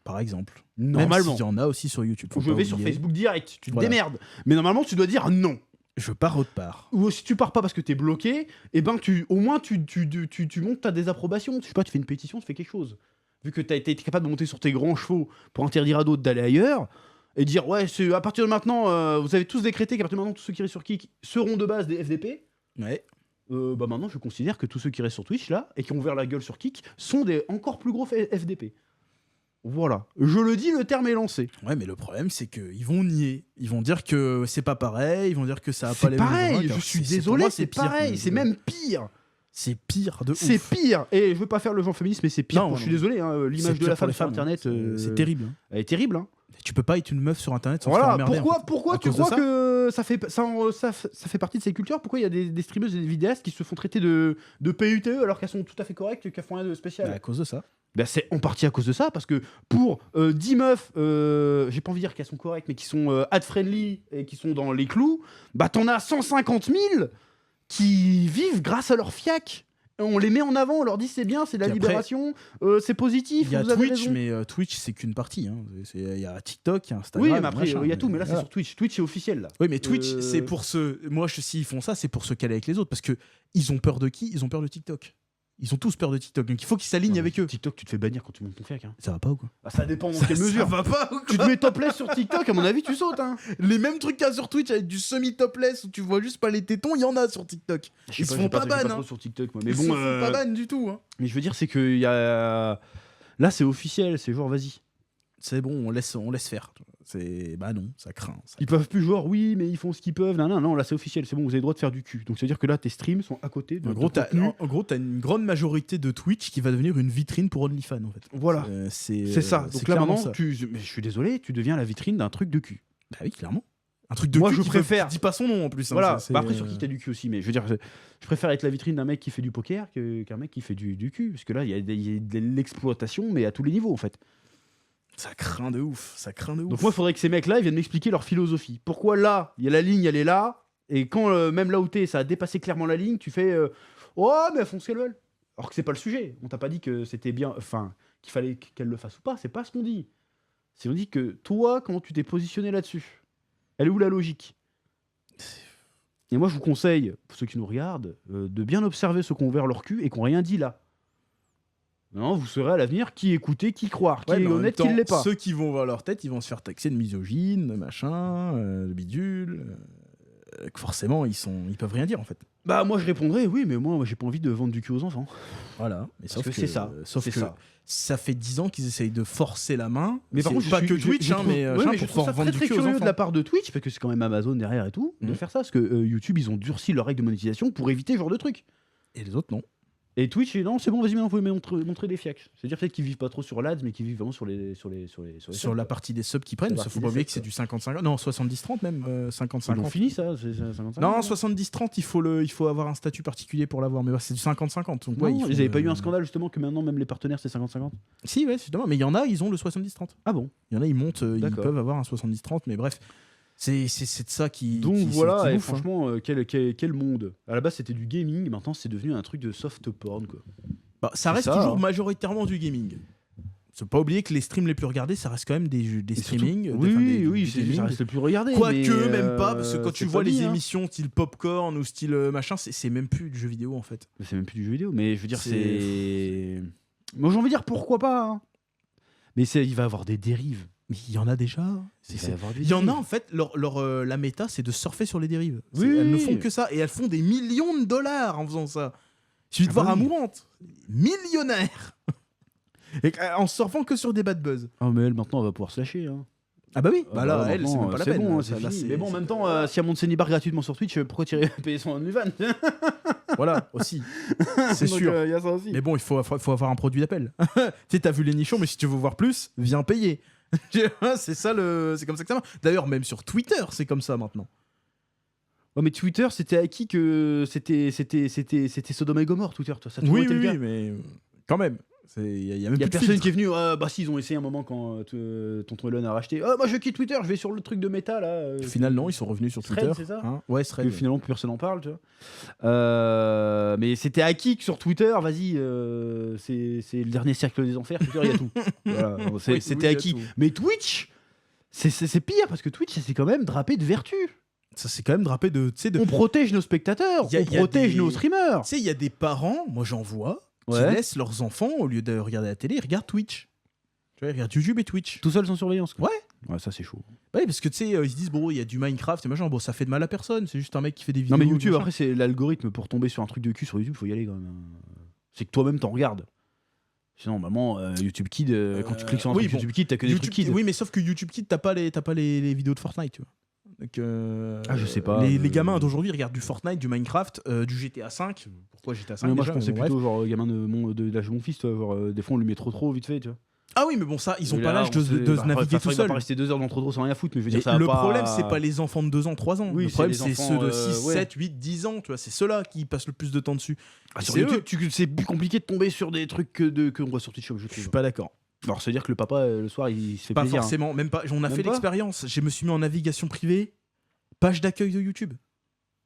Par exemple. Normalement. Même s'il y en a aussi sur YouTube. Ou je vais sur Facebook direct. Tu te Voilà. démerdes. Mais normalement, tu dois dire non. Je pars autre part. Ou si tu pars pas parce que t'es bloqué, et ben au moins tu montes ta désapprobation. Je sais pas, tu fais une pétition, tu fais quelque chose. Vu que t'as été capable de monter sur tes grands chevaux pour interdire à d'autres d'aller ailleurs, et dire ouais, à partir de maintenant, vous avez tous décrété qu'à partir de maintenant, tous ceux qui restent sur Kik seront de base des FDP. Ouais. Bah maintenant, je considère que tous ceux qui restent sur Twitch là et qui ont ouvert la gueule sur Kik sont des encore plus gros FDP. Voilà, je le dis, le terme est lancé. Ouais, mais le problème, c'est qu'ils vont nier. Ils vont dire que c'est pas pareil, ils vont dire que ça a pas C'est les mêmes pareil, besoins, je alors suis pour désolé, moi, c'est pire, pareil, c'est même pire. C'est pire de C'est ouf. pire. Et je veux pas faire le genre féministe, mais c'est pire. Non, je suis non. désolé, hein, C'est l'image de pire la pour femme les sur femmes, Internet, c'est terrible. Hein. elle est terrible. Hein. Tu peux pas être une meuf sur Internet sans se faire Voilà, emmerder. pourquoi À tu cause de crois ça que ça fait partie de ces cultures? Pourquoi il y a des streameuses et des vidéastes qui se font traiter de PUTE alors qu'elles sont tout à fait correctes et qu'elles font rien de spécial? À cause de ça. Ben, c'est en partie à cause de ça, parce que pour 10 meufs, j'ai pas envie de dire qu'elles sont correctes, mais qui sont ad-friendly et qui sont dans les clous, bah t'en as 150 000 qui vivent grâce à leur fiac. On les met en avant, on leur dit c'est bien, c'est de la Puis après, libération, c'est positif, Il y a vous avez Twitch, raison. mais Twitch, c'est qu'une partie. Hein. Il y a TikTok, il y a Instagram. Oui, mais après, machin, il y a tout, mais là, voilà. c'est sur Twitch. Twitch, c'est officiel, là. Oui, mais Twitch, c'est pour ceux. Moi, s'ils font ça, c'est pour se caler avec les autres. Parce que ils ont peur de qui? Ils ont peur de TikTok. Ils ont tous peur de TikTok. Donc il faut qu'ils s'alignent avec eux. TikTok, tu te fais bannir quand tu montes ton fiac. Hein. Ça va pas ou quoi? Ah, ça dépend dans quelle mesure. Ça va pas ou quoi? Tu te mets topless sur TikTok, à mon avis, tu sautes. Hein. Les mêmes trucs qu'il y a sur Twitch avec du semi-topless où tu vois juste pas les tétons, il y en a sur TikTok. Ils se font pas ban. trop sur TikTok, moi. Mais Ils bon, se font pas ban du tout. Hein. mais je veux dire, c'est que y a... là, c'est officiel. C'est genre, vas-y. C'est bon, on laisse faire. Bah non, ça craint. Ils peuvent plus genre, oui, mais ils font ce qu'ils peuvent. Non, non, non, là, c'est officiel. C'est bon, vous avez le droit de faire du cul. Donc, ça veut dire que là, tes streams sont à côté de En gros, ton contenu. t'as une grande majorité de Twitch qui va devenir une vitrine pour OnlyFans en fait. Voilà. C'est ça. Donc là, maintenant, ça. mais je suis désolé, tu deviens la vitrine d'un truc de cul. Bah oui, clairement. Un truc de Moi, cul je qui préfère. dis pas son nom en plus. Hein, Voilà. c'est- Bah après, sur qui t'as du cul aussi, mais je veux dire, je préfère être la vitrine d'un mec qui fait du poker qu'un mec qui fait du cul. Parce que là, il y a de l'exploitation, mais à tous les niveaux, en fait. Ça craint de ouf. Ça craint de ouf. Donc moi, il faudrait que ces mecs-là, ils viennent m'expliquer leur philosophie. Pourquoi là, il y a la ligne, elle est là, et quand même là où t'es, ça a dépassé clairement la ligne, tu fais oh, mais elles font ce qu'elles veulent. Alors que c'est pas le sujet. On t'a pas dit que c'était bien, enfin, qu'il fallait qu'elles le fassent ou pas. C'est pas ce qu'on dit. C'est on dit que toi, comment tu t'es positionné là-dessus? Elle est où la logique? Et moi, je vous conseille, pour ceux qui nous regardent, de bien observer ceux qui ont ouvert leur cul et qui n'ont rien dit là. Non, vous saurez à l'avenir qui écouter, qui croire, qui Ouais, est mais en même honnête, qui temps, ne l'est pas. Ceux qui vont voir leur tête, ils vont se faire taxer de misogyne, de machin, de bidule. Que forcément, ils peuvent rien dire en fait. Bah moi je répondrais oui, mais moi j'ai pas envie de vendre du cul aux enfants. Voilà. Mais Parce que c'est ça. Sauf c'est que ça fait 10 ans qu'ils essayent de forcer la main. Mais par C'est contre, pas que Twitch, hein, mais ouais, mais je pour trouve ça pouvoir vendre très du cul aux curieux de enfants. la part de Twitch, parce que c'est quand même Amazon derrière et tout, de Mhm. faire ça, parce que YouTube ils ont durci leurs règles de monétisation pour éviter ce genre de trucs. Et les autres, non. Et Twitch, non, c'est bon, vas-y, maintenant, vous pouvez montrer des fiacs. C'est-à-dire peut-être qu'ils vivent pas trop sur l'ADS, mais qu'ils vivent vraiment sur les Sur subs, la quoi. partie des subs qui prennent, La il partie faut pas des oublier subs, que c'est quoi. du 50-50. Non, 70-30 même. Ils l'ont 50-50. fini ça, c'est 55. Non, 70-30, il faut avoir un statut particulier pour l'avoir. Mais ouais, c'est du 50-50. Donc, ouais, Non, il faut, ils avaient pas eu un scandale justement que maintenant même les partenaires c'est 50-50. Si, ouais, justement. Mais il y en a, ils ont le 70-30. Ah bon. Il y en a, ils montent, ils D'accord. peuvent avoir un 70-30. Mais bref, c'est de ça qui. Donc qui voilà, et bouffe, hein. franchement, quel monde. À la base c'était du gaming, maintenant c'est devenu un truc de soft porn quoi. Bah, ça reste ça, toujours hein. majoritairement du gaming. Faut pas oublier que les streams les plus regardés, ça reste quand même des Et surtout- streamings. Oui, oui, du ça gaming. reste le plus regardé. Quoique, mais, même pas, parce que quand tu c'est vois pas les dit, hein. émissions style popcorn ou style machin, c'est même plus du jeu vidéo en fait. Mais c'est même plus du jeu vidéo, mais je veux dire, C'est- c'est. Moi j'ai envie de dire pourquoi pas. Hein. Mais il va y avoir des dérives. Mais il y en a déjà. Il va y avoir des Il y en a dérives. en fait, la méta c'est de surfer sur les dérives. Oui. Elles ne font que ça et elles font des millions de dollars en faisant ça. Il suffit de Ah voir bah oui. Amourante, millionnaire. Et en surfant que sur des bad buzz. Oh, mais elle maintenant elle va pouvoir se lâcher. Hein. Ah bah oui, Ah bah là, bah, elle, c'est maintenant, même pas la c'est peine. bon, Ça, c'est là, fini. Mais bon, en même temps, si elle monte ses nibards gratuitement sur Twitch, pourquoi tu irais payer son OnlyFans? Voilà, aussi. C'est Donc, sûr. y a ça aussi. Mais bon, il faut avoir un produit d'appel. Tu sais, t'as vu les nichons, mais si tu veux voir plus, viens payer. C'est ça c'est comme ça que ça marche. D'ailleurs, même sur Twitter, c'est comme ça maintenant. Ouais, mais Twitter, c'était acquis que c'était Sodome et Gomorre, Twitter. Toi. Ça a toujours été le cas. mais quand même. Il y a même Il y a plus de personne filtre. qui est venu. Bah si, ils ont essayé un moment quand tonton Elon a racheté. Moi je quitte Twitter, je vais sur le truc de méta là. Au final, non, ils sont revenus sur Thread, Twitter. c'est ça Ouais, Que Thread. finalement plus personne n'en parle, tu vois. Mais c'était acquis que sur Twitter, vas-y, c'est le dernier cercle des enfers. Twitter, il y a tout. Voilà, Oui, c'était il y a acquis. tout. Mais Twitch, c'est pire parce que Twitch, c'est quand même drapé de vertu. Ça s'est quand même drapé de. On protège nos spectateurs, Y a on protège des- nos streamers. Tu sais, il y a des parents, moi j'en vois, qui Ouais. laissent leurs enfants, au lieu de regarder la télé, ils regardent Twitch. Tu vois, ils regardent YouTube et Twitch. Tout seul sans surveillance. Quoi. Ouais. Ouais, ça c'est chaud. Ouais, parce que tu sais, ils se disent, bon, il y a du Minecraft et machin, bon, ça fait de mal à personne, c'est juste un mec qui fait des vidéos. Non mais YouTube, machin. après c'est l'algorithme pour tomber sur un truc de cul sur YouTube, faut y aller quand même. C'est que toi-même t'en regardes. Sinon, normalement, YouTube Kid, quand tu cliques sur un oui, truc bon. YouTube Kid, t'as que des trucs YouTube, kids. oui, mais sauf que YouTube Kids, t'as pas les vidéos de Fortnite, tu vois. Donc, Ah, je sais pas. Les gamins d'aujourd'hui regardent du Fortnite, du Minecraft, du GTA 5. Pourquoi GTA 5 Mais moi déjà, je pensais mais bon, plutôt genre gamin de l'âge de mon fils, tu vois, genre, des fois on lui met trop vite fait, tu vois. Ah oui, mais bon, ça, ils ont Mais pas là, l'âge de on sait- se bah, naviguer tout il va seul. pas rester 2 heures dans trop sans rien foutre, mais je veux Et dire, ça va le pas... problème, c'est pas les enfants de 2 ans, 3 ans. Oui, le c'est problème, les c'est enfants, ceux de 6, ouais. 7, 8, 10 ans, tu vois. C'est ceux-là qui passent le plus de temps dessus. Ah, sur c'est YouTube, c'est plus compliqué de tomber sur des trucs qu'on voit sur Twitch, je Je suis trouve. pas d'accord. Alors, ça veut dire que le papa, le soir, il se fait Pas plaisir. forcément, même pas. On a Même fait pas l'expérience. Je me suis mis en navigation privée, page d'accueil de YouTube.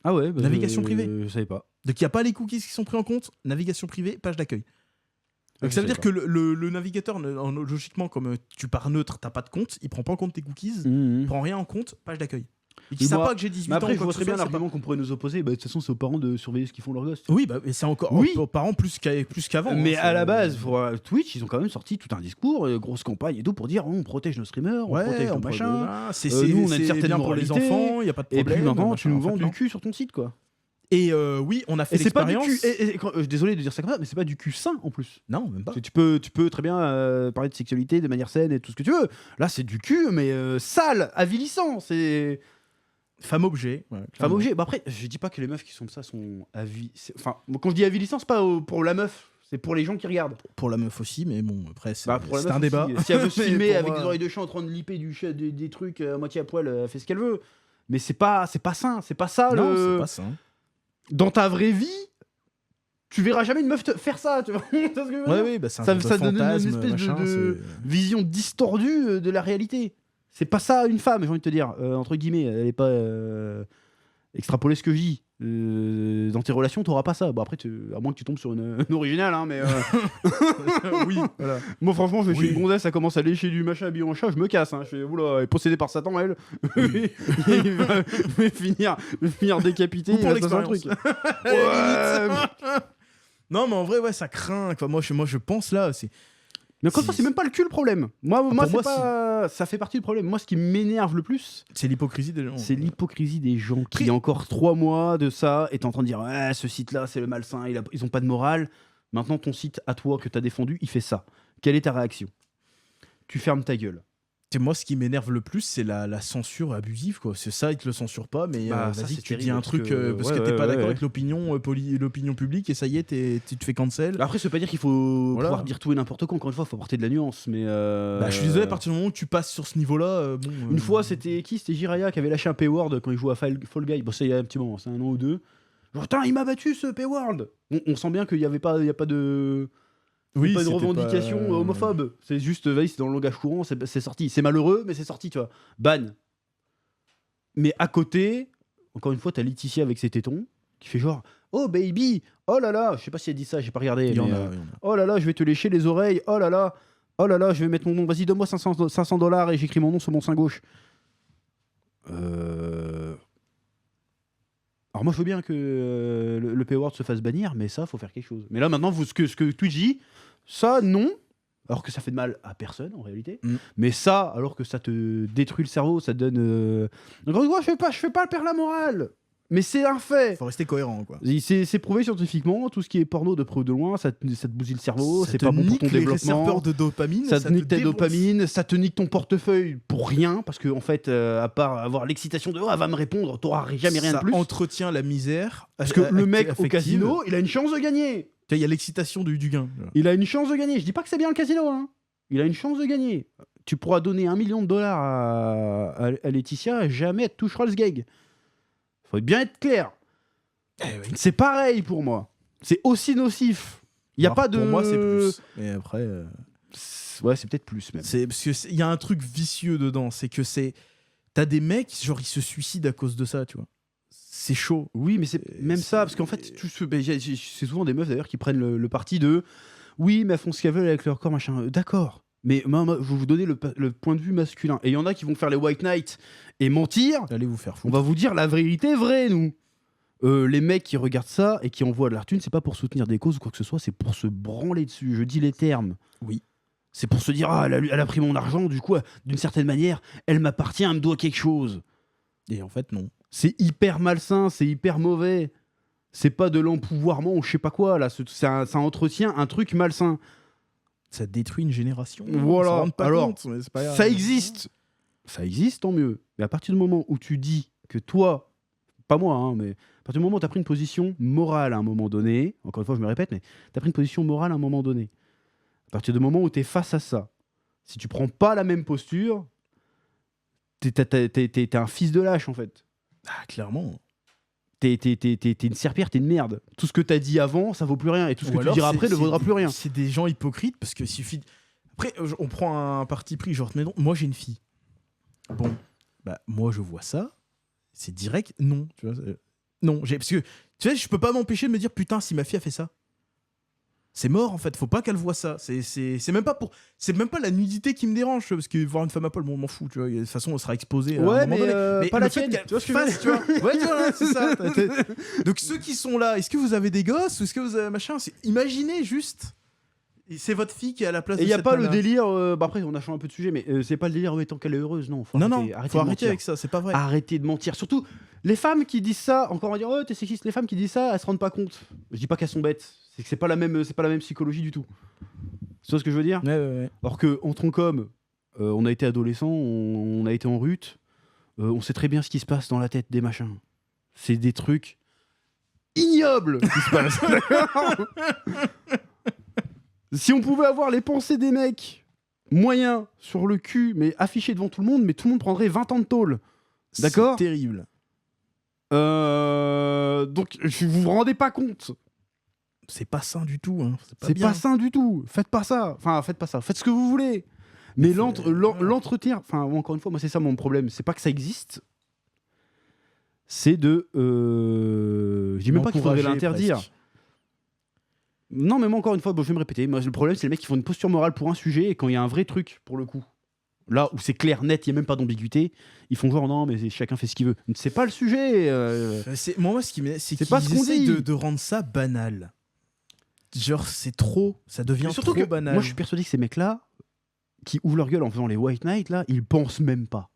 Ah ouais, bah, Navigation privée. Je savais pas. Donc il n'y a pas les cookies qui sont pris en compte, navigation privée, page d'accueil. Donc je ça veut savais dire que le navigateur, logiquement, comme tu pars neutre, t'as pas de compte, il prend pas en compte tes cookies, il prend rien en compte, page d'accueil. Et qui Mais savent moi- pas que j'ai 18 Mais ans. après, je quoi vois que très ce bien soit, c'est l'argument qu'on pourrait nous opposer. Bah, de toute façon, c'est aux parents de surveiller ce qu'ils font leurs gosses. pas- Oui, bah, et c'est encore Oui. aux parents plus qu'avant. Mais hein, à la c'est- base, Twitch, ils ont quand même sorti tout un discours, grosse campagne et tout, pour dire on protège nos streamers, on Ouais, protège nos on machins. voilà, c'est nous, on a une c'est certaine bien pour les moralité, enfants, il y a pas de Et problème. puis maintenant, machin, tu nous en fait, vends du non. cul sur ton site, quoi. Et oui, on a fait Et c'est pas du l'expérience. cul. Désolé de dire ça comme ça, mais c'est pas du cul sain en plus. Non, même pas. Parce que tu peux très bien parler de sexualité de manière saine et tout ce que tu veux. Là, c'est du cul, mais sale, avilissant. C'est Femme objet. Ouais, femme clairement. objet. Bah après, je dis pas que les meufs qui sont comme ça sont Enfin, moi, quand je dis avilissant, c'est pas pour la meuf, c'est pour les gens qui regardent. Pour la meuf aussi, mais bon, après, c'est Bah, pour la c'est meuf un débat. aussi. Si elle veut se Mais filmer pour avec moi- des oreilles de chat en train de liper des trucs à moitié à poil, elle fait ce qu'elle veut. Mais c'est pas sain, c'est pas ça. Non, le... c'est pas ça. Dans ta vraie vie, tu verras jamais une meuf faire ça, tu vois. Tu vois ce que je veux dire Ouais, bah, c'est un Ça- genre de ça donne une fantasme, espèce machin, de- Vision distordue de la réalité. C'est pas ça une femme, j'ai envie de te dire. Entre guillemets, elle est pas extrapoler ce que je dis. Dans tes relations, t'auras pas ça. Bon, après, à moins que tu tombes sur une originale, hein, mais. oui, voilà. Moi, franchement, je suis Oui. une gonzesse, ça commence à lécher du machin habillé en chat, je me casse. Hein. Je fais, oula, elle est possédée par Satan, elle. Il va finir décapité. Ou il pour va se passer un l'expérience. truc. Ouais. Non, mais en vrai, ouais, ça craint. Quoi. Moi, je pense là, c'est. Mais encore une fois, c'est même pas le cul le problème. Moi, pour c'est moi, pas... ça fait partie du problème. Moi, ce qui m'énerve le plus, C'est l'hypocrisie des gens. c'est l'hypocrisie des gens qui, Après- il y a encore 3 mois de ça, étaient en train de dire ouais, ce site-là, c'est le malsain, ils ont pas de morale. Maintenant, ton site à toi que t'as défendu, il fait ça. Quelle est ta réaction? Tu fermes ta gueule. C'est moi, ce qui m'énerve le plus, c'est la censure abusive, quoi. C'est ça, ils te le censurent pas, mais Bah, ça, vas-y, c'est tu dis terrible, un parce truc que- parce ouais, que t'es pas ouais, d'accord ouais. avec l'opinion publique et ça y est, tu te fais cancel. Après, ça veut pas dire qu'il faut Voilà. pouvoir dire tout et n'importe quoi. Encore une fois, il faut porter de la nuance. Mais Bah, je suis désolé, à partir du moment où tu passes sur ce niveau-là, bon. une fois, c'était qui? C'était Jiraya qui avait lâché un Payword quand il jouait à Fall Guy. Bon, ça, il y a un petit moment, c'est 1 an ou 2. Genre, putain, il m'a battu ce Payword. On sent bien qu'il y a pas de. Oui, pas une c'était revendication pas- homophobe. C'est juste, vas-y, c'est dans le langage courant, c'est sorti. C'est malheureux, mais c'est sorti, tu vois. Ban. Mais à côté, encore une fois, t'as Laetitia avec ses tétons, qui fait genre, oh baby, oh là là, je sais pas si elle dit ça, j'ai pas regardé. Il y en mais, a. oh là là, je vais te lécher les oreilles, oh là là, je vais mettre mon nom, vas-y, donne-moi $500 et j'écris mon nom sur mon sein gauche. Alors moi je veux bien que le Payword se fasse bannir, mais ça, faut faire quelque chose. Mais là maintenant, ce que Twitch dit, ça, non. Alors que ça fait de mal à personne en réalité. Mm. Mais ça, alors que ça te détruit le cerveau, ça te donne... Encore une fois, je fais pas perdre la morale. Mais c'est un fait. Faut rester cohérent, quoi. C'est prouvé scientifiquement, tout ce qui est porno de près ou de loin, ça te bousille le cerveau, Ça c'est te pas bon pour nique ton les développement. récepteurs de dopamine, Ça te nique ta défonce. dopamine, ça te nique ton portefeuille pour rien, parce que en fait, à part avoir l'excitation de elle va me répondre, t'auras jamais rien de plus. Ça entretient la misère. Parce que le mec au affective. casino, il a une chance de gagner. Tu vois, il y a l'excitation du gain. Il a une chance de gagner. Je dis pas que c'est bien le casino, hein. Il a une chance de gagner. Tu pourras donner $1 million à Laetitia, jamais elle te touchera le sgeg. Faut bien être clair. Oui. C'est pareil pour moi. C'est aussi nocif. Il y a Alors, pas de. Pour moi, c'est plus. Mais après. Ouais, c'est peut-être plus même. C'est parce que il y a un truc vicieux dedans, c'est que t'as des mecs genre ils se suicident à cause de ça, tu vois. C'est chaud. Oui, mais c'est même ça, parce qu'en fait, c'est souvent des meufs d'ailleurs qui prennent le parti de oui, mais elles font ce qu'elles veulent avec leur corps, machin. D'accord. Mais moi, je vais vous donner le point de vue masculin. Et il y en a qui vont faire les white knights et mentir. Allez vous faire On foutre. va vous dire la vérité vraie, nous. Les mecs qui regardent ça et qui envoient de la thune, c'est pas pour soutenir des causes ou quoi que ce soit, c'est pour se branler dessus. Je dis les termes. Oui. C'est pour se dire, ah, elle a pris mon argent, du coup, d'une certaine manière, elle m'appartient, elle me doit quelque chose. Et en fait non. C'est hyper malsain, c'est hyper mauvais. C'est pas de l'empouvoirment ou je sais pas quoi, là. Ça entretient un truc malsain. Ça détruit une génération. Voilà. On s'en rend pas Alors, compte, mais c'est pas grave. Ça existe. Ça existe, tant mieux. Mais à partir du moment où tu dis que toi, pas moi, hein, mais à partir du moment où tu as pris une position morale à un moment donné, encore une fois, je me répète, mais tu as pris une position morale à un moment donné. À partir du moment où tu es face à ça, si tu prends pas la même posture, t'es un fils de lâche, en fait. Ah, clairement. T'es une serpillère, t'es une merde. Tout ce que t'as dit avant, ça vaut plus rien. Et tout ce que tu diras après ne vaudra plus rien. C'est des gens hypocrites parce qu'il suffit. Après, on prend un parti pris, genre, mais non, moi j'ai une fille. Bon, bah, moi je vois ça, c'est direct, non. Tu vois, non, parce que, tu sais, je peux pas m'empêcher de me dire, putain, si ma fille a fait ça. C'est mort en fait, faut pas qu'elle voit ça. C'est même pas la nudité qui me dérange, parce que voir une femme à poil, bon, on m'en fout, tu vois. De toute façon, on sera exposé. Ouais, à un moment donné. mais pas le la fait tienne. qu'elle Tu vois ce que fasse, tu vois. Ouais, tu vois, c'est ça. Donc ceux qui sont là, est-ce que vous avez des gosses ou est-ce que vous avez machin Imaginez juste, c'est votre fille qui est à la place. Et de il y a cette pas le nana. délire. Bah après, on a changé un peu de sujet, mais c'est pas le délire tant qu'elle est heureuse, non. Faut Non, arrêter, non, arrêtez faut de arrêter mentir. avec ça, c'est pas vrai. Arrêtez de mentir. Surtout les femmes qui disent ça. Encore on va dire, oh t'es sexiste. Les femmes qui disent ça, elles se rendent pas compte. Je dis pas qu'elles sont bêtes. C'est que c'est pas la même psychologie du tout. Tu vois ce que je veux dire? Ouais. Alors que en tant qu'homme, on a été adolescent, on a été en rut, on sait très bien ce qui se passe dans la tête des machins. C'est des trucs ignobles qui se passent. Si on pouvait avoir les pensées des mecs moyens sur le cul, mais affichés devant tout le monde, mais tout le monde prendrait 20 ans de tôle. D'accord? C'est terrible. Donc vous vous rendez pas compte. C'est pas sain du tout. Hein. C'est bien. pas sain du tout. Faites pas ça. Enfin, faites pas ça. Faites ce que vous voulez. Mais l'entretien, enfin, encore une fois, moi, c'est ça mon problème. C'est pas que ça existe. C'est de. Je dis même pas qu'il faudrait l'interdire. Presque. Non, mais moi, encore une fois, bon, je vais me répéter. Moi, le problème, c'est les mecs qui font une posture morale pour un sujet et quand il y a un vrai truc, pour le coup. Là où c'est clair, net, il n'y a même pas d'ambiguïté, ils font genre non, mais chacun fait ce qu'il veut. C'est pas le sujet. Moi, ce qui m'est, c'est qu'ils pas ce qu'on essayent dit. de rendre ça banal. Genre, c'est trop. Ça devient Mais surtout trop que banal. moi, je suis persuadé que ces mecs-là, qui ouvrent leur gueule en faisant les White Knight, là, ils pensent même pas.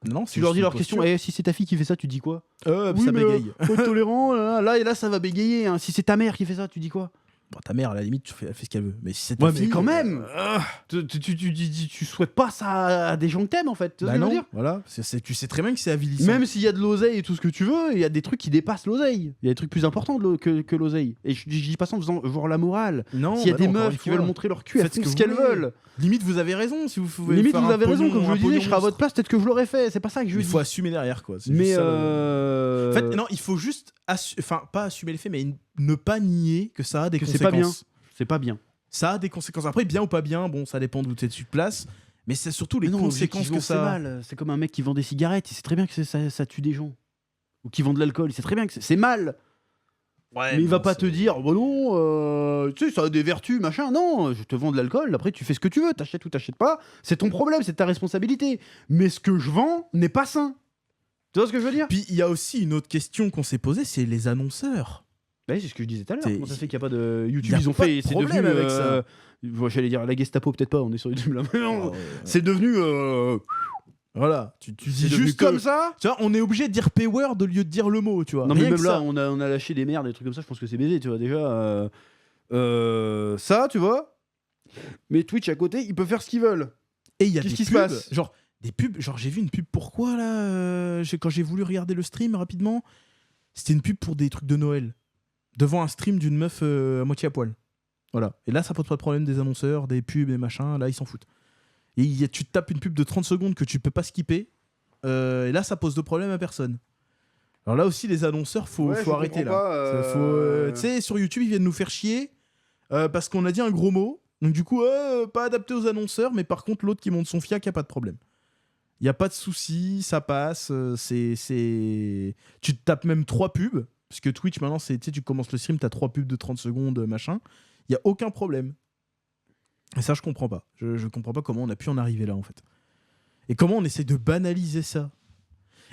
Non, Tu leur dis leur question, si c'est ta fille qui fait ça, tu dis quoi? ça Oui, mais, bégaye. faut être tolérant, là et là, ça va bégayer. Hein. Si c'est ta mère qui fait ça, tu dis quoi? Bon, ta mère, à la limite, elle fait ce qu'elle veut. Mais si c'est ta Ouais, fille, mais quand même tu souhaites pas ça à des gens que t'aimes, en fait. Tu vois ce que je veux dire? voilà. Tu sais très bien que c'est avilissant. Même s'il y a de l'oseille et tout ce que tu veux, il y a des trucs qui dépassent l'oseille. Il y a des trucs plus importants que l'oseille. Et je dis pas ça en faisant genre la morale. Non, S'il y a bah des non, encore meufs une qui fois. veulent montrer leur cul, elles Faites font ce ce que qu'elles vous voulez. veulent. Limite, vous avez raison. Si vous pouvez Limite, faire vous un avez raison, pognon, comme je un le disais, pognon je serais à votre monstre. place, peut-être que je l'aurais fait. C'est pas ça que je Il dis. faut assumer derrière, quoi. C'est Mais juste ça, En fait, non, il faut juste, pas assumer les faits, mais ne pas nier que ça a des Que conséquences. c'est pas bien. C'est pas bien. Ça a des conséquences. Après, bien ou pas bien, bon, ça dépend d'où tu te places. Mais c'est surtout les Mais non, conséquences que c'est ça a. mal. C'est comme un mec qui vend des cigarettes, il sait très bien que ça tue des gens. Ou qui vend de l'alcool, il sait très bien que c'est mal. Ouais, Mais il va pas te dire, bah non, tu sais, ça a des vertus, machin. Non, je te vends de l'alcool, après tu fais ce que tu veux, t'achètes ou t'achètes pas. C'est ton problème, c'est ta responsabilité. Mais ce que je vends n'est pas sain. Tu vois ce que je veux dire? Puis il y a aussi une autre question qu'on s'est posée, c'est les annonceurs. Ouais, c'est ce que je disais tout à l'heure. C'est- Comment ça fait qu'il n'y a pas de YouTube? Y a Ils ont pas fait, de c'est problème devenu. avec ça. J'allais dire la Gestapo, peut-être pas, on est sur YouTube là. Mais non, c'est devenu. Voilà, tu dis C'est devenu juste comme ça. Tu vois, on est obligé de dire P-word au lieu de dire le mot, tu vois. Non mais Rien même que là, ça. on a lâché des merdes, des trucs comme ça. Je pense que c'est baisé, tu vois déjà. Ça, tu vois. Mais Twitch à côté, ils peuvent faire ce qu'ils veulent. Et il y a Qu'est-ce des qui se pubs, passe genre des pubs, genre j'ai vu une pub pourquoi là quand j'ai voulu regarder le stream rapidement, c'était une pub pour des trucs de Noël devant un stream d'une meuf à moitié à poil. Voilà. Et là ça pose pas de problème des annonceurs, des pubs et machin, là ils s'en foutent. Et tu te tapes une pub de 30 secondes que tu peux pas skipper. Et là ça pose de problème à personne. Alors là aussi les annonceurs faut arrêter là. Tu sais sur YouTube ils viennent nous faire chier parce qu'on a dit un gros mot. Donc du coup, pas adapté aux annonceurs, mais par contre, l'autre qui monte son fiac, il n'y a pas de problème. Il n'y a pas de souci, ça passe. Tu te tapes même 3 pubs, parce que Twitch, maintenant, tu commences le stream, tu as 3 pubs de 30 secondes, machin. Il n'y a aucun problème. Et ça, je comprends pas. Je comprends pas comment on a pu en arriver là, en fait. Et comment on essaie de banaliser ça.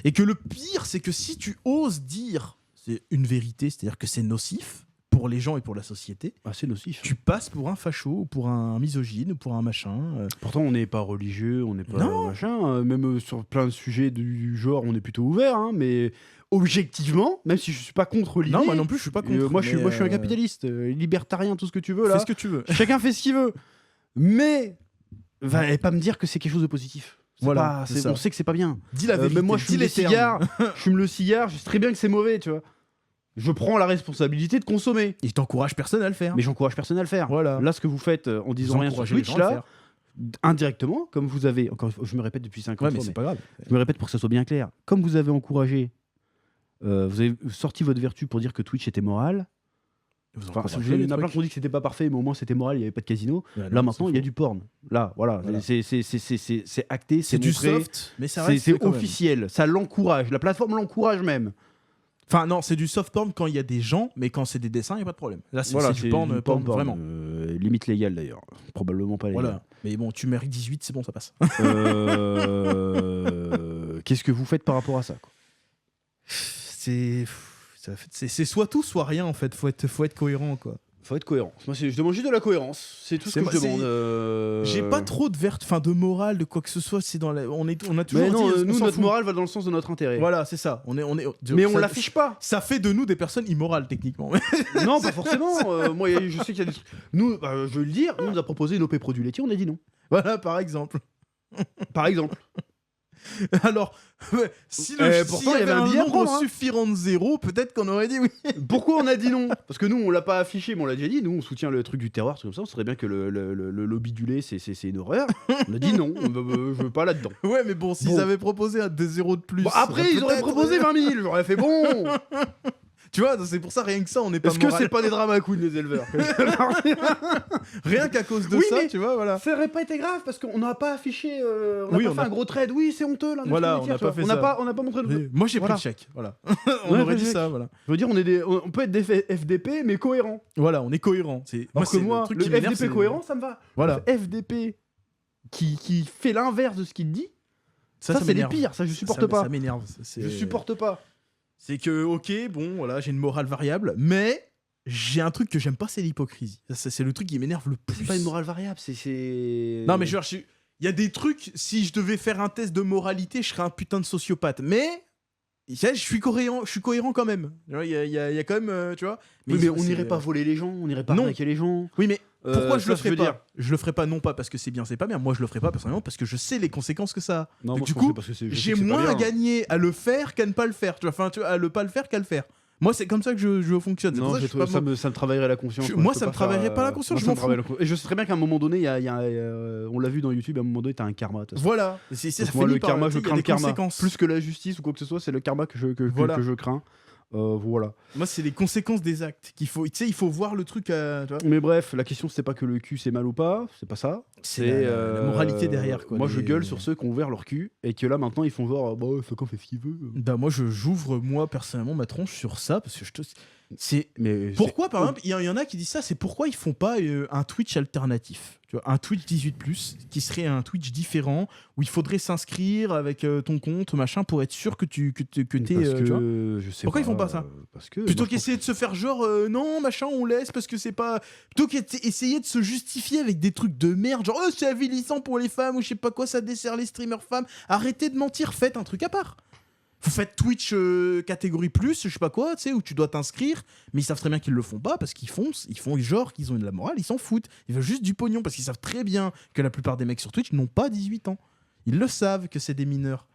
Et que le pire, c'est que si tu oses dire c'est une vérité, c'est-à-dire que c'est nocif, pour les gens et pour la société, c'est nocif. tu passes pour un facho, ou pour un misogyne, ou pour un machin. Pourtant, on n'est pas religieux, on n'est pas Non. machin. Même sur plein de sujets du genre, on est plutôt ouvert. Hein, mais objectivement, même si je suis pas contre l'idée. Non, moi non plus, je suis pas contre. moi, je suis un capitaliste, libertarien, tout ce que tu veux là. Fais ce que tu veux. Chacun fait ce qu'il veut. Mais va pas me dire que c'est quelque chose de positif. Voilà, c'est ça. On sait que c'est pas bien. Dis la vérité. Même moi, je fume les des cigares. Je fume le cigare. Je sais très bien que c'est mauvais, tu vois. Je prends la responsabilité de consommer. Et je t'encourage personne à le faire. Mais j'encourage personne à le faire. Voilà. Là, ce que vous faites en disant rien sur Twitch, là, indirectement, comme vous avez. Encore une fois, je me répète depuis 5 ans. Ouais, mais c'est pas grave. Je me répète pour que ça soit bien clair. Comme vous avez encouragé, vous avez sorti votre vertu pour dire que Twitch était moral. Enfin, il y en a plein qui ont dit que c'était pas parfait, mais au moins c'était moral, il n'y avait pas de casino. Ouais, là, maintenant, il y a du porn. Là, voilà. C'est acté, c'est du soft, mais ça reste. C'est officiel. Ça l'encourage. La plateforme l'encourage même. Enfin, non, c'est du soft porn quand il y a des gens, mais quand c'est des dessins, il n'y a pas de problème. Là, c'est du porn, vraiment. Limite légale d'ailleurs. Probablement pas légal. Voilà. Mais bon, tu mérites 18, c'est bon, ça passe. Qu'est-ce que vous faites par rapport à ça, quoi? C'est soit tout, soit rien, en fait. Faut être cohérent, quoi. Faut être cohérent. Moi, je demande juste de la cohérence. C'est tout ce que je demande. J'ai pas trop de morale, de quoi que ce soit. C'est dans on a toujours mais non, dit. Nous, notre morale va dans le sens de notre intérêt. Voilà, c'est ça. Mais on l'affiche pas. Ça fait de nous des personnes immorales, techniquement. Non, pas forcément. Moi, je sais qu'il y a des trucs. Nous, je veux le dire, on nous a proposé une OP produit laitier, on a dit non. Voilà, par exemple. Alors, si pourtant, il y avait un nombre suffisant de 0, peut-être qu'on aurait dit oui. Pourquoi on a dit non? Parce que nous, on l'a pas affiché, mais on l'a déjà dit. Nous, on soutient le truc du terroir, tout comme ça. On serait bien que le lobby du lait, c'est une horreur. On a dit non, je veux pas là-dedans. Ouais, mais bon, s'ils avaient proposé des 0 de plus. Bon, après, ils auraient proposé 20 000. J'aurais fait bon. Tu vois, c'est pour ça, rien que ça, on n'est pas. Est-ce que c'est pas des drama queens, les éleveurs? Rien qu'à cause de ça, tu vois, voilà. Ça aurait pas été grave parce qu'on n'a pas affiché. On n'a pas fait un gros trade. Oui, c'est honteux là. Voilà, on n'a pas fait ça. On n'a pas montré. Moi, j'ai pris le chèque. Voilà. On aurait dit ça, voilà. Je veux dire, on peut être des FDP, mais cohérents. Voilà, on est cohérents. Moi, le FDP cohérent, ça me va. Voilà. Le FDP qui fait l'inverse de ce qu'il dit. Ça c'est les pires. Ça, je supporte pas. Ça m'énerve. Je supporte pas. C'est que, ok, bon, voilà, j'ai une morale variable, mais j'ai un truc que j'aime pas, c'est l'hypocrisie. C'est le truc qui m'énerve le plus. C'est pas une morale variable, c'est... Non, mais il y a des trucs, si je devais faire un test de moralité, je serais un putain de sociopathe. Mais je suis cohérent quand même. Il y a quand même, tu vois. Mais on n'irait pas voler les gens, on n'irait pas arnaquer les gens. Oui, mais pourquoi je le ferais pas? Je le ferais pas non pas parce que c'est bien, c'est pas bien. Moi, je le ferais pas personnellement parce que je sais les conséquences que ça a. Non, du coup, j'ai moins à gagner à le faire qu'à ne pas le faire. Tu vois, enfin, à le pas le faire qu'à le faire. Moi, c'est comme ça que je fonctionne. Non, ça me travaillerait la conscience. Moi, ça me travaillerait pas la conscience. Je m'en fous. Et je sais très bien qu'à un moment donné, on l'a vu dans YouTube, à un moment donné, t'as un karma. Voilà. Moi, le karma, je crains le karma. Plus que la justice ou quoi que ce soit, c'est le karma que je crains. Voilà. Moi, c'est les conséquences des actes qu'il faut. Tu sais, il faut voir le truc. Tu vois. Mais bref, la question c'est pas que le cul c'est mal ou pas, c'est pas ça. C'est la moralité derrière. Quoi, moi, je gueule sur ceux qui ont ouvert leur cul et que là maintenant ils font genre, bah, Faucon fait ce qu'il veut. Bah moi, j'ouvre moi personnellement ma tronche sur ça parce que Mais Pourquoi, par exemple, il y en a qui disent ça, c'est pourquoi ils font pas un Twitch alternatif, tu vois, un Twitch 18+, qui serait un Twitch différent, où il faudrait s'inscrire avec ton compte, machin, pour être sûr que t'es... parce tu vois. que je sais Pourquoi pas, ils font pas ça parce que Plutôt moi, je qu'essayer de se faire genre, non, machin, on laisse parce que c'est pas... Plutôt qu'essayer de se justifier avec des trucs de merde, genre, c'est avilissant pour les femmes, ou je sais pas quoi, ça dessert les streamers femmes. Arrêtez de mentir, faites un truc à part. Vous faites Twitch catégorie plus, je sais pas quoi, tu sais, où tu dois t'inscrire, mais ils savent très bien qu'ils le font pas parce qu'ils font genre qu'ils ont de la morale, ils s'en foutent. Ils veulent juste du pognon parce qu'ils savent très bien que la plupart des mecs sur Twitch n'ont pas 18 ans. Ils le savent que c'est des mineurs.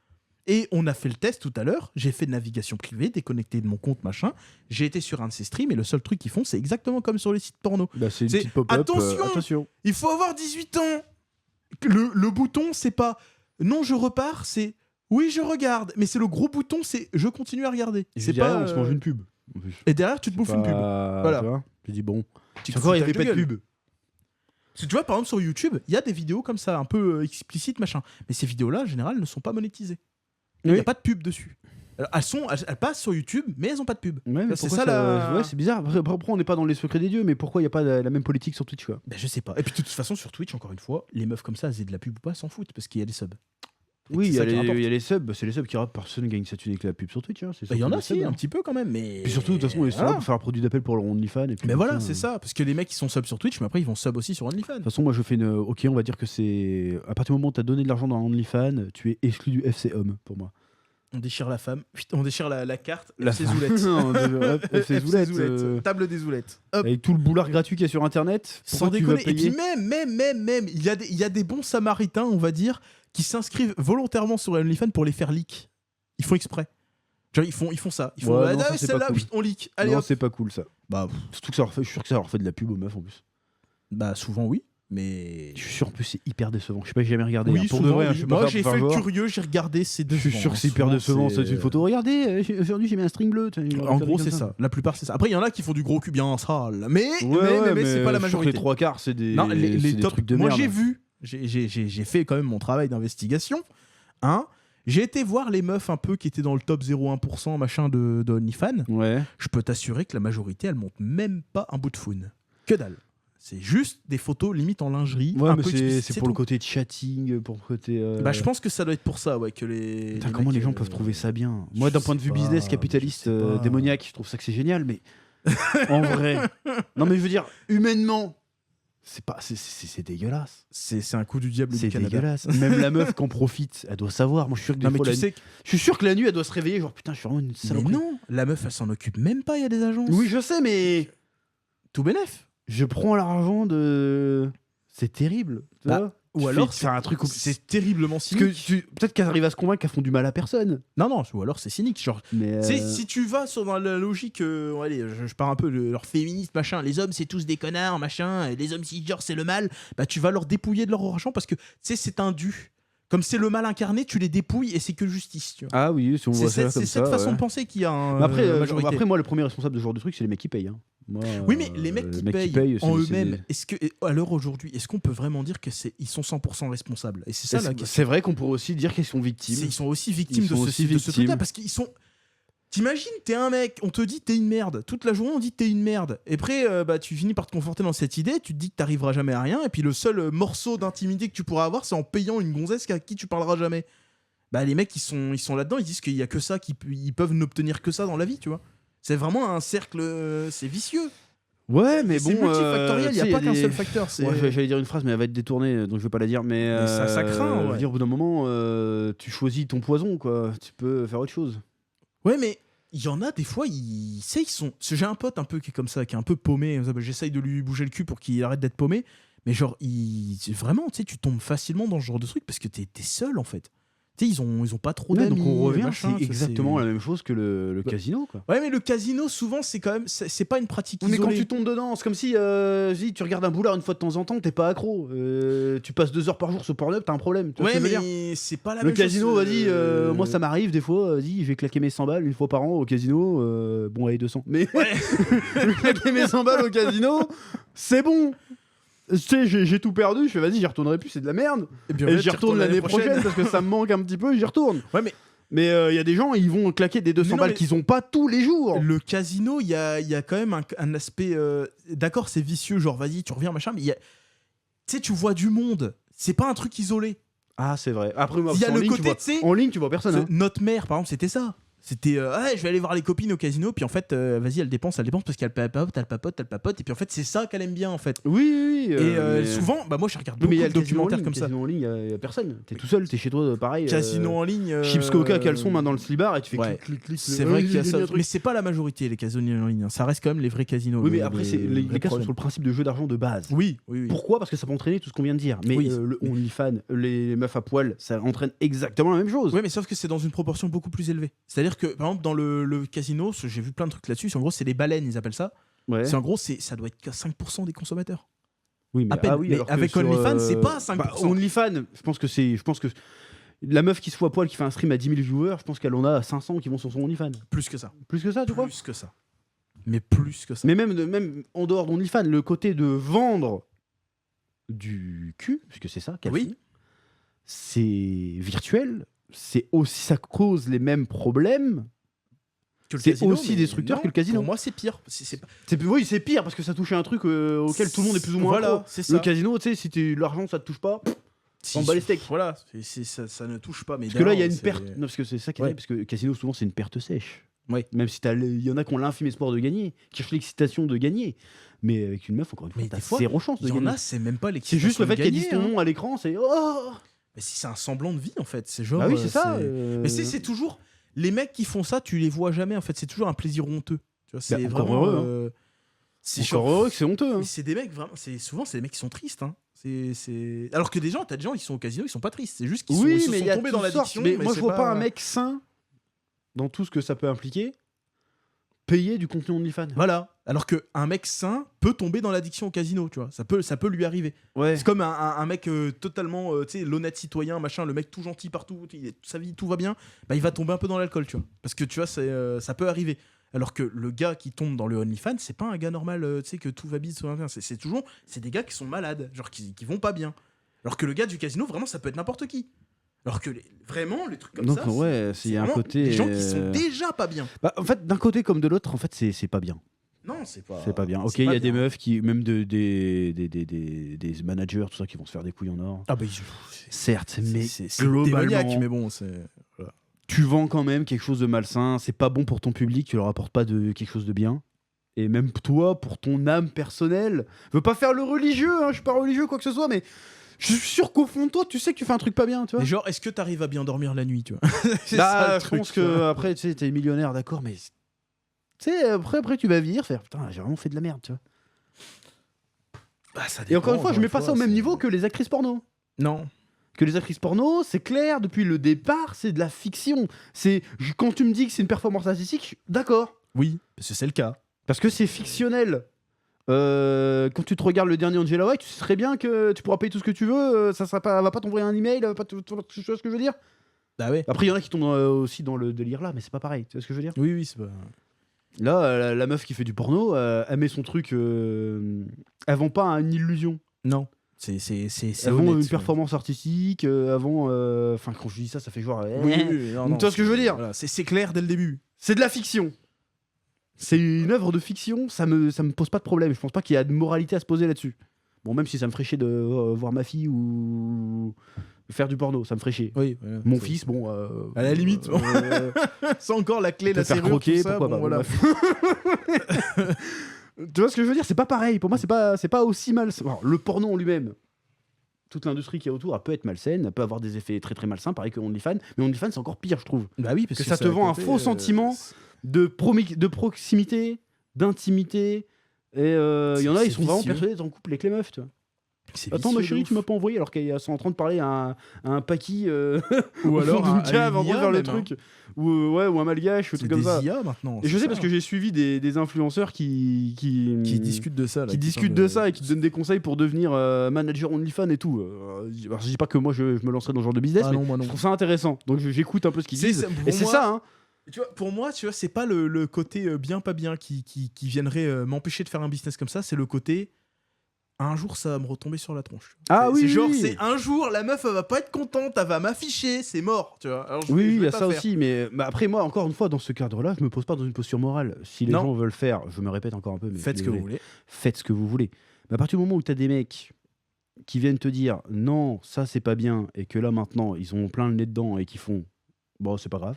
Et on a fait le test tout à l'heure, j'ai fait de navigation privée, déconnecté de mon compte, machin. J'ai été sur un de ces streams et le seul truc qu'ils font, c'est exactement comme sur les sites porno. bah, c'est une C'est petite pop-up. attention, il faut avoir 18 ans. Le bouton, c'est pas non, je repars, c'est oui, je regarde. Mais c'est le gros bouton, c'est je continue à regarder. C'est pas. On se mange une pub. En plus. Et derrière, tu te bouffes une pub. Voilà. Tu vois, tu dis bon. Tu Encore, il y te avait fous pas de gueule. pub. Parce que tu vois, par exemple, sur YouTube, il y a des vidéos comme ça, un peu explicites, machin. Mais ces vidéos-là, en général, ne sont pas monétisées. Il n'y a pas de pub dessus. Alors, elles passent sur YouTube, mais elles n'ont pas de pub. Ouais, mais c'est pourquoi ça la... Ouais, c'est bizarre. Après, on n'est pas dans les secrets des dieux, mais pourquoi il n'y a pas la même politique sur Twitch, quoi? Ben, je sais pas. Et puis, de toute façon, sur Twitch, encore une fois, les meufs comme ça, elles aient de la pub ou pas, s'en foutent, parce qu'il y a des subs. Oui, il y, c'est a ça qui rapporte. les subs, c'est les subs qui rapportent. Personne ne gagne sa thune avec la pub sur Twitch. Hein. Il y en a aussi, un petit peu quand même, mais... Puis surtout, de toute façon, ils sont là Voilà. pour faire un produit d'appel pour leur OnlyFans. Mais voilà, c'est ça. Parce que les mecs, ils sont sub sur Twitch, mais après, ils vont sub aussi sur OnlyFans. De toute façon, moi, je fais une. Ok, on va dire que c'est. À partir du moment où tu as donné de l'argent dans OnlyFans, tu es exclu du FC Homme pour moi. On déchire la femme. Putain, on déchire la carte. La FC femme. Zoulette. Non, FC FC Zoulette, Zoulette. Table des Zoulettes. Hop. Avec tout le boulard gratuit qu'il y a sur internet. Sans pourquoi tu vas déconner. Et puis payer même, il y a des bons samaritains, on va dire, qui s'inscrivent volontairement sur OnlyFans pour les faire leak. Ils font exprès. Genre, ils font ça. Ils font Ouais, non, ça, c'est celle-là, pas cool. on leak. Allez, Non, hop. c'est pas cool ça. Bah, Surtout que ça leur fait, je suis sûr que ça leur fait de la pub aux meufs en plus. bah, souvent, oui. Mais. Je suis sûr en plus c'est hyper décevant. Je sais pas, j'ai jamais regardé. Oui, hein. Pour souvent, de vrai, oui. je suis pas Moi, faire j'ai pour fait faire le genre. curieux, j'ai regardé, c'est Je décevant. suis sûr que c'est Souvent, hyper décevant. C'est une photo. Regardez, aujourd'hui j'ai mis un string bleu. En gros, c'est ça. La plupart, c'est ça. Après, il y en a qui font du gros cul bien sale. Mais c'est pas la je suis sûr que majorité. les trois quarts, c'est des, Non, les c'est des top. trucs de Moi, merde. j'ai vu. J'ai fait quand même mon travail d'investigation. Hein. J'ai été voir les meufs un peu qui étaient dans le top 0,1% machin de OnlyFans. Ouais. Je peux t'assurer que la majorité, elle monte même pas un bout de faune. Que dalle. C'est juste des photos limite en lingerie. Ouais, un mais peu explicites, c'est pour le tout. côté chatting, pour le côté. Bah, je pense que ça doit être pour ça, ouais, que les. Putain, les comment mecs, les gens peuvent trouver ça bien? Moi, d'un je point de sais vue pas, business, je capitaliste, sais pas. démoniaque, je trouve ça que c'est génial, mais en vrai. Non, mais je veux dire, humainement, c'est dégueulasse. C'est un coup du diable C'est du Canada. dégueulasse. Même la meuf qui en profite, elle doit savoir. Moi, je suis sûr que des Non, mais fois, tu la sais nuit- que. je suis sûr que la nuit, elle doit se réveiller. Genre, putain, je suis vraiment une Mais saloperie. non, la meuf, elle s'en occupe même pas, il y a des agences. Oui, je sais, mais Tout bénef. je prends l'argent de. C'est terrible. Tu Bah, vois Ou Tu alors, fais- c'est un truc. c'est terriblement Parce que cynique. peut-être qu'elles arrivent à se convaincre qu'elles font du mal à personne. Non, ou alors c'est cynique. Genre, Mais. tu sais, si tu vas dans la logique, allez, je pars un peu de leur féministe, machin, les hommes c'est tous des connards, machin, et les hommes cisgenres c'est le mal, bah tu vas leur dépouiller de leur argent parce que, tu sais, c'est un dû. Comme c'est le mal incarné, tu les dépouilles et c'est que justice, tu vois. Ah oui, si on voit ça comme ça. C'est cette façon ouais. de penser qui a un. Mais majorité. après, moi, le premier responsable de ce genre de truc, c'est les mecs qui payent. Hein. Moi, Oui, mais les mecs qui payent c'est- en c'est- eux-mêmes, est-ce que, à l'heure aujourd'hui, est-ce qu'on peut vraiment dire que ils sont 100% responsables? Et c'est ça la question. C'est vrai qu'on pourrait aussi dire qu'ils sont victimes. Ils sont aussi victimes Ils sont aussi de ce victimes. truc-là parce qu'ils sont. T'imagines, t'es un mec, on te dit t'es une merde. Toute la journée, on dit t'es une merde. Et après, bah, tu finis par te conforter dans cette idée, tu te dis que t'arriveras jamais à rien. Et puis le seul morceau d'intimité que tu pourras avoir, c'est en payant une gonzesse à qui tu parleras jamais. Bah, les mecs, ils sont là-dedans, ils disent qu'il y a que ça, ils peuvent n'obtenir que ça dans la vie, tu vois. C'est vraiment un cercle, c'est vicieux. Ouais, mais bon. C'est multifactoriel, il n'y a tu sais, pas qu'un des- seul facteur. C'est... Ouais, j'allais dire une phrase, mais elle va être détournée, donc je vais pas la dire. Mais ça craint, je veux ouais. dire, au bout d'un moment, tu choisis ton poison, quoi. Tu peux faire autre chose. Ouais, mais il y en a des fois, ils sont. Parce que j'ai un pote un peu qui est comme ça, qui est un peu paumé. J'essaye de lui bouger le cul pour qu'il arrête d'être paumé. Mais genre, vraiment, tu sais, tu tombes facilement dans ce genre de truc parce que t'es seul en fait. Tu sais, ils ont pas trop Ouais, d'amis. donc on revient, machin, c'est exactement la même chose que le Bah, casino, quoi. Ouais, mais le casino, souvent, c'est quand même. C'est pas une pratique Mais quand isolée. tu tombes dedans, c'est comme si tu regardes un boulard une fois de temps en temps, t'es pas accro. Tu passes 2 heures par jour sur Pornhub, t'as un problème. Tu vois Ouais, ce que je veux dire mais c'est pas la Le même casino, chose. vas-y, moi ça m'arrive des fois, vas-y, je vais claquer mes 100 balles une fois par an au casino. Bon, allez, 200. Mais Ouais. je vais claquer mes 100 balles au casino, c'est bon. Tu sais, j'ai tout perdu, je fais vas-y, j'y retournerai plus, c'est de la merde. Et, bien, Et ouais, j'y tu retourne l'année prochaine parce que ça me manque un petit peu, j'y retourne. Ouais, mais Mais il y a des gens, ils vont claquer des 200 non, balles mais- qu'ils ont pas tous les jours. Le casino, il y a quand même un aspect. D'accord, c'est vicieux, genre vas-y, tu reviens, machin, mais tu sais, tu vois du monde. C'est pas un truc isolé. Ah, c'est vrai. Après, moi, Il y a en le ligne, côté, tu vois, tu sais, en ligne, tu vois personne. Hein. Notre mère, par exemple, c'était ça. C'était je vais aller voir les copines au casino, puis en fait, vas-y, elle dépense parce qu'elle papote, elle papote, et puis en fait, c'est ça qu'elle aime bien en fait. Oui. Et mais- souvent, bah moi je regarde Oui, beaucoup mais il y a de le casino en documentaires ligne. comme ça. Casino en ligne, il y a personne. T'es tout seul, t'es chez toi, pareil. Casino en ligne. Chips Coca, caleçon, main dans le slibard, et tu fais Ouais. clic. C'est vrai qu'il y a ça. truc. Mais c'est pas la majorité, les casinos en ligne. Hein. Ça reste quand même les vrais casinos. Oui, mais après, les vrais cas sont problèmes. sur le principe de jeu d'argent de base. Oui. Pourquoi ? Parce que ça peut entraîner tout ce qu'on vient de dire. Mais Oui. le OnlyFans, les meufs à poil, ça entraîne exactement la même chose. Ouais, mais sauf que c'est dans une proportion beaucoup plus élevée. C'est-à-dire que, par exemple, dans le casino, j'ai vu plein de trucs là-dessus. En gros, c'est les baleines, ils appellent ça. Ouais. C'est en gros, ça doit être qu'à 5% des consommateurs. Oui, mais, à peine. Mais alors que avec sur, OnlyFans, c'est pas 5%. OnlyFans, je pense que la meuf qui se fout à poil, qui fait un stream à 10 000 viewers, je pense qu'elle en a 500 qui vont sur son OnlyFans. Plus que ça. Plus que ça, tu crois ? Plus que ça. Mais plus que ça. Mais même en dehors d'OnlyFans, le côté de vendre du cul, puisque c'est ça qu'elle Oui. fait, c'est virtuel, c'est aussi, ça cause les mêmes problèmes. Que le C'est casino, aussi mais destructeur non, que le casino. Pour moi, c'est pire. Oui, c'est pire parce que ça touche à un truc auquel tout le monde est plus ou moins Voilà, accro. c'est ça. Le casino, tu sais, si l'argent ça te touche pas, t'en bats les steaks. Voilà, ça ne touche pas. Mais Parce que là, il y a derrière, une c'est- perte. Non, parce que c'est ça qui est Ouais. vrai, parce que le casino, souvent, c'est une perte sèche. Ouais. Même si il y en a qui ont l'infime espoir de gagner, qui cherchent l'excitation de gagner. Mais avec une meuf, encore une fois, Mais t'as des fois, zéro chance de Il y en gagner. a, c'est même pas C'est l'excitation juste le de fait qu'elle gagner, dise ton hein. nom à l'écran, c'est oh. Mais si c'est un semblant de vie en fait, c'est genre. Bah oui, c'est ça. Mais c'est toujours les mecs qui font ça, tu les vois jamais en fait. C'est toujours un plaisir honteux. Tu vois, c'est encore vraiment. heureux, C'est encore genre- heureux que c'est honteux. Hein. Mais c'est des mecs vraiment. Souvent c'est des mecs qui sont tristes. Hein. Alors que t'as des gens qui sont au casino, ils sont pas tristes. C'est juste qu'ils Oui, ils se mais sont il y a tombés dans toutes sortes. l'addiction. Mais moi, je c'est vois pas un mec sain dans tout ce que ça peut impliquer payer du contenu OnlyFans. Voilà. Alors qu'un mec sain peut tomber dans l'addiction au casino, tu vois. Ça peut lui arriver. Ouais. C'est comme un mec totalement, tu sais, l'honnête citoyen, machin, le mec tout gentil partout, sa vie, tout va bien, bah il va tomber un peu dans l'alcool, tu vois. Parce que tu vois, ça peut arriver. Alors que le gars qui tombe dans le OnlyFans, c'est pas un gars normal, tu sais, que tout va bien. C'est des gars qui sont malades, genre qui vont pas bien. Alors que le gars du casino, vraiment, ça peut être n'importe qui. Alors que vraiment, les trucs comme Donc, ça, ouais, c'est il y a un vraiment côté. des gens qui sont déjà pas bien. Bah, en fait, d'un côté comme de l'autre, en fait, c'est pas bien. Non, c'est pas. C'est pas bien. Ok, c'est il y pas a des bien. meufs qui, même des managers, tout ça, qui vont se faire des couilles en or. Ah bah, Certes, mais c'est globalement, démoniaque, mais bon, c'est. tu vends quand même quelque chose de malsain. C'est pas bon pour ton public. Tu leur apportes pas de quelque chose de bien. Et même toi, pour ton âme personnelle, je veux pas faire le religieux. Hein, je suis pas religieux quoi que ce soit, mais je suis sûr qu'au fond de toi, tu sais que tu fais un truc pas bien, tu vois. Mais genre, est-ce que t'arrives à bien dormir la nuit, tu vois? C'est Bah, ça, le je truc, pense tu vois. que après, tu sais, t'es millionnaire, d'accord, mais tu sais, après, tu vas vieillir, faire putain, j'ai vraiment fait de la merde, tu vois. Bah, ça Et encore une dépend, fois, je mets pas ça au même c'est- niveau que les actrices porno. Non. Que les actrices porno, c'est clair, depuis le départ, c'est de la fiction. Quand tu me dis que c'est une performance artistique, d'accord, Oui, parce que c'est le cas. parce que c'est fictionnel. Quand tu te regardes le dernier Angela White, tu sais très bien que tu pourras payer tout ce que tu veux, ça sera pas, va pas t'envoyer un email, va pas tu vois ce que je veux dire. Bah ouais. Après, il y en a qui tombent aussi dans le délire là, mais c'est pas pareil, tu vois ce que je veux dire. Oui, c'est pas. Là, la meuf qui fait du porno, elle met son truc, elle vend pas une illusion. Non. C'est Elles vont honnête, une performance artistique, avant. Enfin, quand je dis ça, ça fait genre. Oui, oui, non, non, Tu vois ce que je veux dire. voilà, c'est clair dès le début. C'est de la fiction. C'est une œuvre de fiction, ça me pose pas de problème. Je pense pas qu'il y a de moralité à se poser là-dessus. Bon, même si ça me ferait chier de voir ma fille ou faire du porno, ça me ferait chier. Oui. voilà. Mon C'est- fils, bon. À la limite, bon. C'est encore la clé, te la faire serrure, croquer, tout ça, pourquoi bon, pas. voilà. Bref. Tu vois ce que je veux dire. C'est pas pareil. Pour moi, c'est pas aussi mal. Alors, le porno en lui-même, toute l'industrie qui est autour, elle peut être malsaine, elle peut avoir des effets très très malsains, pareil que OnlyFans. Mais OnlyFans, c'est encore pire, je trouve. Bah oui, parce Que que ça c'est te à vend un côté, faux sentiment. De proximité, d'intimité. Et il y en a, ils C'est sont vraiment vicieux. persuadés d'être en couple avec les meufs, tu vois. c'est Attends, ma vicieux chérie, de tu m'as ouf. pas envoyé alors qu'elles sont en train de parler à un Paki Ou alors d'une à cave une avant de IA faire le même, hein. truc. Ou un malgache, ou C'est truc comme des ça. IA maintenant. Et je c'est sais ça. parce que j'ai suivi des influenceurs qui discutent de ça. Là, qui discutent de ça et qui te donnent des conseils pour devenir manager OnlyFans et tout. Alors, je dis pas que moi je me lancerai dans ce genre de business, Ah mais non, moi non. je trouve ça intéressant. Donc j'écoute un peu ce qu'ils C'est- disent. c'est- pour Et c'est moi- ça, hein. Tu vois, pour moi, tu vois, c'est pas le côté bien pas bien qui viendrait m'empêcher de faire un business comme ça, c'est le côté un jour ça va me retomber sur la tronche. Ah oui, c'est genre, oui. c'est un jour, la meuf elle va pas être contente, elle va m'afficher, c'est mort, tu vois. Alors, Oui, je il y vais a pas ça faire. aussi, mais après, moi, encore une fois, dans ce cadre-là, je me pose pas dans une posture morale. Si les Non. gens veulent faire, je me répète encore un peu, mais Faites ce que vous voulez. faites ce que vous voulez. Mais à partir du moment où tu as des mecs qui viennent te dire non, ça c'est pas bien, et que là maintenant ils ont plein le nez dedans et qui font bon, c'est pas grave.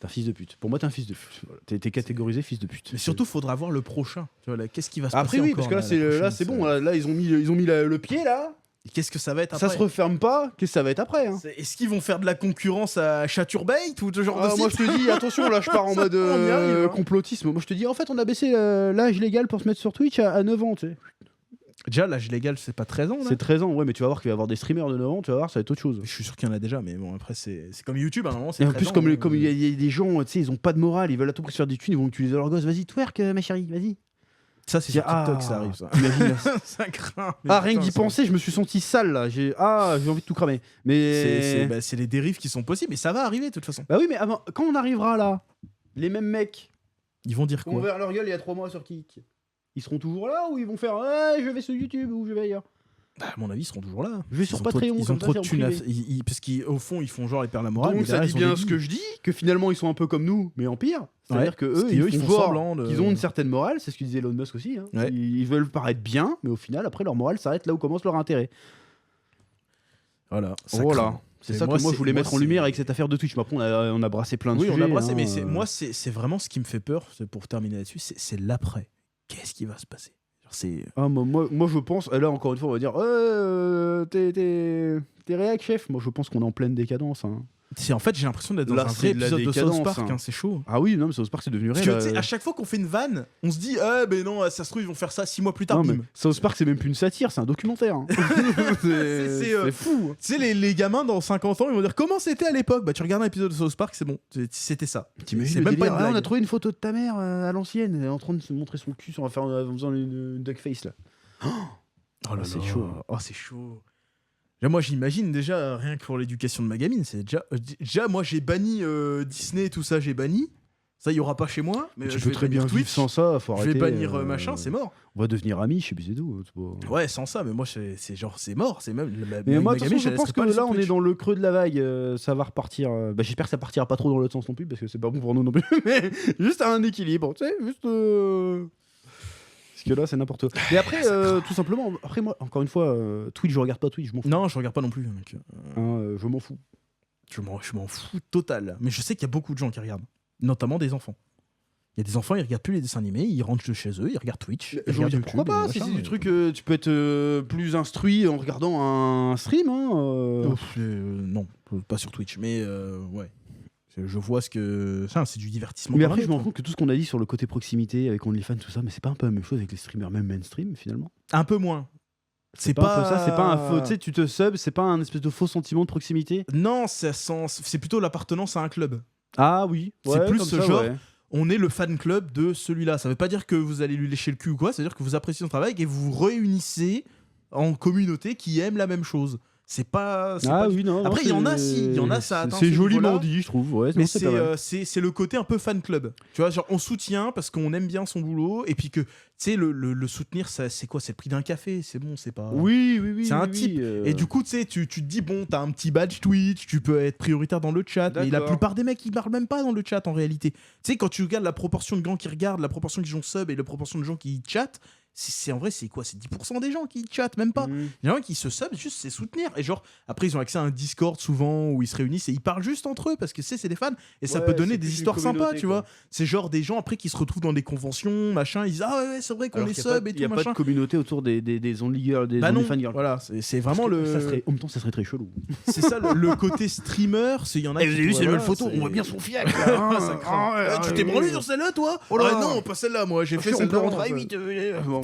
T'es un fils de pute. Pour moi, t'es un fils de pute. Voilà. T'es catégorisé fils de pute. Mais surtout, faudra voir le prochain. Tu vois, là, qu'est-ce qui va se Après, passer oui, encore, parce que là, c'est bon. Là, ils ont mis le pied là. Qu'est-ce que ça va être après? Ça se referme pas. Qu'est-ce que ça va être après hein. Est-ce qu'ils vont faire de la concurrence à Chaturbate ou ce genre de Moi, site? je te dis, attention, là, je pars en mode On y arrive, hein. complotisme. Moi, je te dis, en fait, on a baissé l'âge légal pour se mettre sur Twitch à 9 ans, tu sais. Déjà, l'âge légal, c'est pas 13 ans, là. C'est 13 ans, ouais, mais tu vas voir qu'il va y avoir des streamers de 9 ans, tu vas voir, ça va être autre chose. Je suis sûr qu'il y en a déjà, mais bon, après, c'est comme YouTube, à un moment, c'est Et en 13 plus, ans, comme il y a des gens, tu sais, ils ont pas de morale, ils veulent à tout prix se faire des thunes, ils vont utiliser leur gosse. Vas-y, twerk, ma chérie, vas-y. Ça, c'est sur TikTok, ça arrive, ça. Imagine, là. Ça craint. Ah, rien que d'y penser, je me suis senti sale, là. J'ai envie de tout cramer. Mais. C'est les dérives qui sont possibles, mais ça va arriver, de toute façon. Bah oui, mais quand on arrivera là, les mêmes mecs Ils vont dire qui ont quoi? ouvert leur gueule il y a 3 mois sur Kik, ils seront toujours là ou ils vont faire ouais, je vais sur YouTube ou je vais ailleurs? Bah, à mon avis, ils seront toujours là. Je vais sur Ils ont Patreon, Ils comme ont ça, trop c'est de en thunes à privé. parce qu'au fond, ils font genre les perdent la morale. Donc mais ça derrière, dit ils ont bien des ce billes. que je dis, que finalement ils sont un peu comme nous, mais en pire. C'est-à-dire Ouais, que parce eux, qu'ils ils font font genre semblant de- qu'ils ont une certaine morale, c'est ce que disait Elon Musk aussi. Hein. Ouais. Ils veulent paraître bien, mais au final, après, leur morale s'arrête là où commence leur intérêt. Voilà. Ça Voilà. craint. C'est Et ça que moi je voulais mettre en c'est- lumière avec cette affaire de Twitch. Mais après, on a brassé plein de Oui, sujets. on a brassé, hein, mais moi, c'est vraiment ce qui me fait peur, pour terminer là-dessus, c'est l'après. Qu'est-ce qui va se passer? Genre, c'est... Ah, moi, je pense, et là encore une fois, on va dire t'es réac, chef. Moi, je pense qu'on est en pleine décadence. Hein. En fait, j'ai l'impression d'être dans Là, un c'est vrai de la épisode de décadence, South Park, hein. hein, c'est chaud. Ah oui, non, mais South Park, c'est devenu Parce réel. que, tu sais, à chaque fois qu'on fait une vanne, on se dit, ah, ben non, ça se trouve, ils vont faire ça 6 mois plus tard, Non, mais bim. South Park, c'est même plus une satire, c'est un documentaire. Hein. c'est fou. Tu sais, les gamins dans 50 ans, ils vont dire, comment c'était à l'époque? Bah, tu regardes un épisode de South Park, c'est bon, c'était ça. T'imagines C'est le même pas délire, une on a blague. trouvé une photo de ta mère à l'ancienne, elle est en train de se montrer son cul en faisant une duckface là. Oh là c'est là. chaud. Oh, c'est chaud. Là, moi, j'imagine déjà, rien que pour l'éducation de ma gamine, c'est déjà moi, j'ai banni Disney et tout ça, j'ai banni. Ça, il y aura pas chez moi. Mais Tu je peux vais très bien bannir vivre Twitch. sans ça, faut Je arrêter. vais bannir machin, c'est mort. On va devenir amis, je sais plus c'est tout. C'est pas- Ouais, sans ça, mais moi, c'est genre, c'est mort. C'est même. Mais moi, ma de toute gamine, façon, je la pense laisserai que pas aller là, sur on est Twitch. dans le creux de la vague. Ça va repartir. J'espère que ça partira pas trop dans l'autre sens non plus, parce que c'est pas bon pour nous non plus. Mais juste à un équilibre, tu sais, juste. Parce que là, c'est n'importe quoi. Et après, tout simplement, après moi, encore une fois, Twitch, je regarde pas Twitch, je m'en fous. Non, je regarde pas non plus. Donc, Hein, je m'en fous. je m'en fous total. Mais je sais qu'il y a beaucoup de gens qui regardent, notamment des enfants. Il y a des enfants, ils regardent plus les dessins animés, ils rentrent de chez eux, ils regardent Twitch. Ils J'ai envie de regardent dire, pourquoi YouTube, pas, si machin, c'est du truc, tu peux être plus instruit en regardant un stream. Hein, non, pas sur Twitch, mais ouais. Je vois ce que. Ça, c'est du divertissement. Mais comme après, un je me rends autre. compte que tout ce qu'on a dit sur le côté proximité avec OnlyFans, tout ça, mais c'est pas un peu la même chose avec les streamers, même mainstream finalement. Un peu moins. C'est pas un peu ça, c'est pas un faux. Tu sais, tu te subs, c'est pas un espèce de faux sentiment de proximité. Non, c'est plutôt l'appartenance à un club. Ah oui, C'est plus comme ce ça, genre. ouais. On est le fan club de celui-là. Ça veut pas dire que vous allez lui lécher le cul ou quoi, c'est-à-dire que vous appréciez son travail et vous vous réunissez en communauté qui aime la même chose. C'est pas. Ah pas- oui, non. Après, il y en a, si, il y en a, ça atteint C'est ce joliment niveau-là. dit, je trouve. Ouais, Mais non, c'est pas mal. c'est le côté un peu fan club. Tu vois, genre on soutient parce qu'on aime bien son boulot et puis que, tu sais, le soutenir, c'est quoi? C'est le prix d'un café, c'est bon, c'est pas. Oui, oui, oui. C'est un oui, type. oui, Et du coup, tu sais, tu te dis, bon, t'as un petit badge Twitch, tu peux être prioritaire dans le chat. Mais la D'accord. plupart des mecs, ils parlent même pas dans le chat en réalité. Tu sais, quand tu regardes la proportion de gens qui regardent, la proportion de gens sub et la proportion de gens qui chattent, c'est en vrai, c'est quoi? C'est 10% des gens qui chattent, même pas. Mm. Il y en a qui se sub, juste c'est soutenir. Et genre, après, ils ont accès à un Discord souvent où ils se réunissent et ils parlent juste entre eux parce que c'est des fans. Et ça Ouais, peut donner c'est des plus une histoires sympas, communauté, tu quoi. vois. C'est genre des gens après qui se retrouvent dans des conventions, machin. Ils disent, ah ouais, c'est vrai qu'on Alors est qu'il y a pas- sub et Il y a tout, pas machin. de communauté autour des Only Girls, des Bah non, OnlyFans Girls. voilà, c'est vraiment le. Ça serait, en même temps, ça serait très chelou. C'est ça le côté streamer, c'est il y en a. Eh, vous qui avez vu trouvent- ces nouvelles voilà, photos? c'est- On voit bien son fiac. Ça craint. Tu t'es branlé sur celle-là, toi? Oh là Ah là. non, pas celle-là, moi. J'ai fait On peut celle-là. rentrer vite.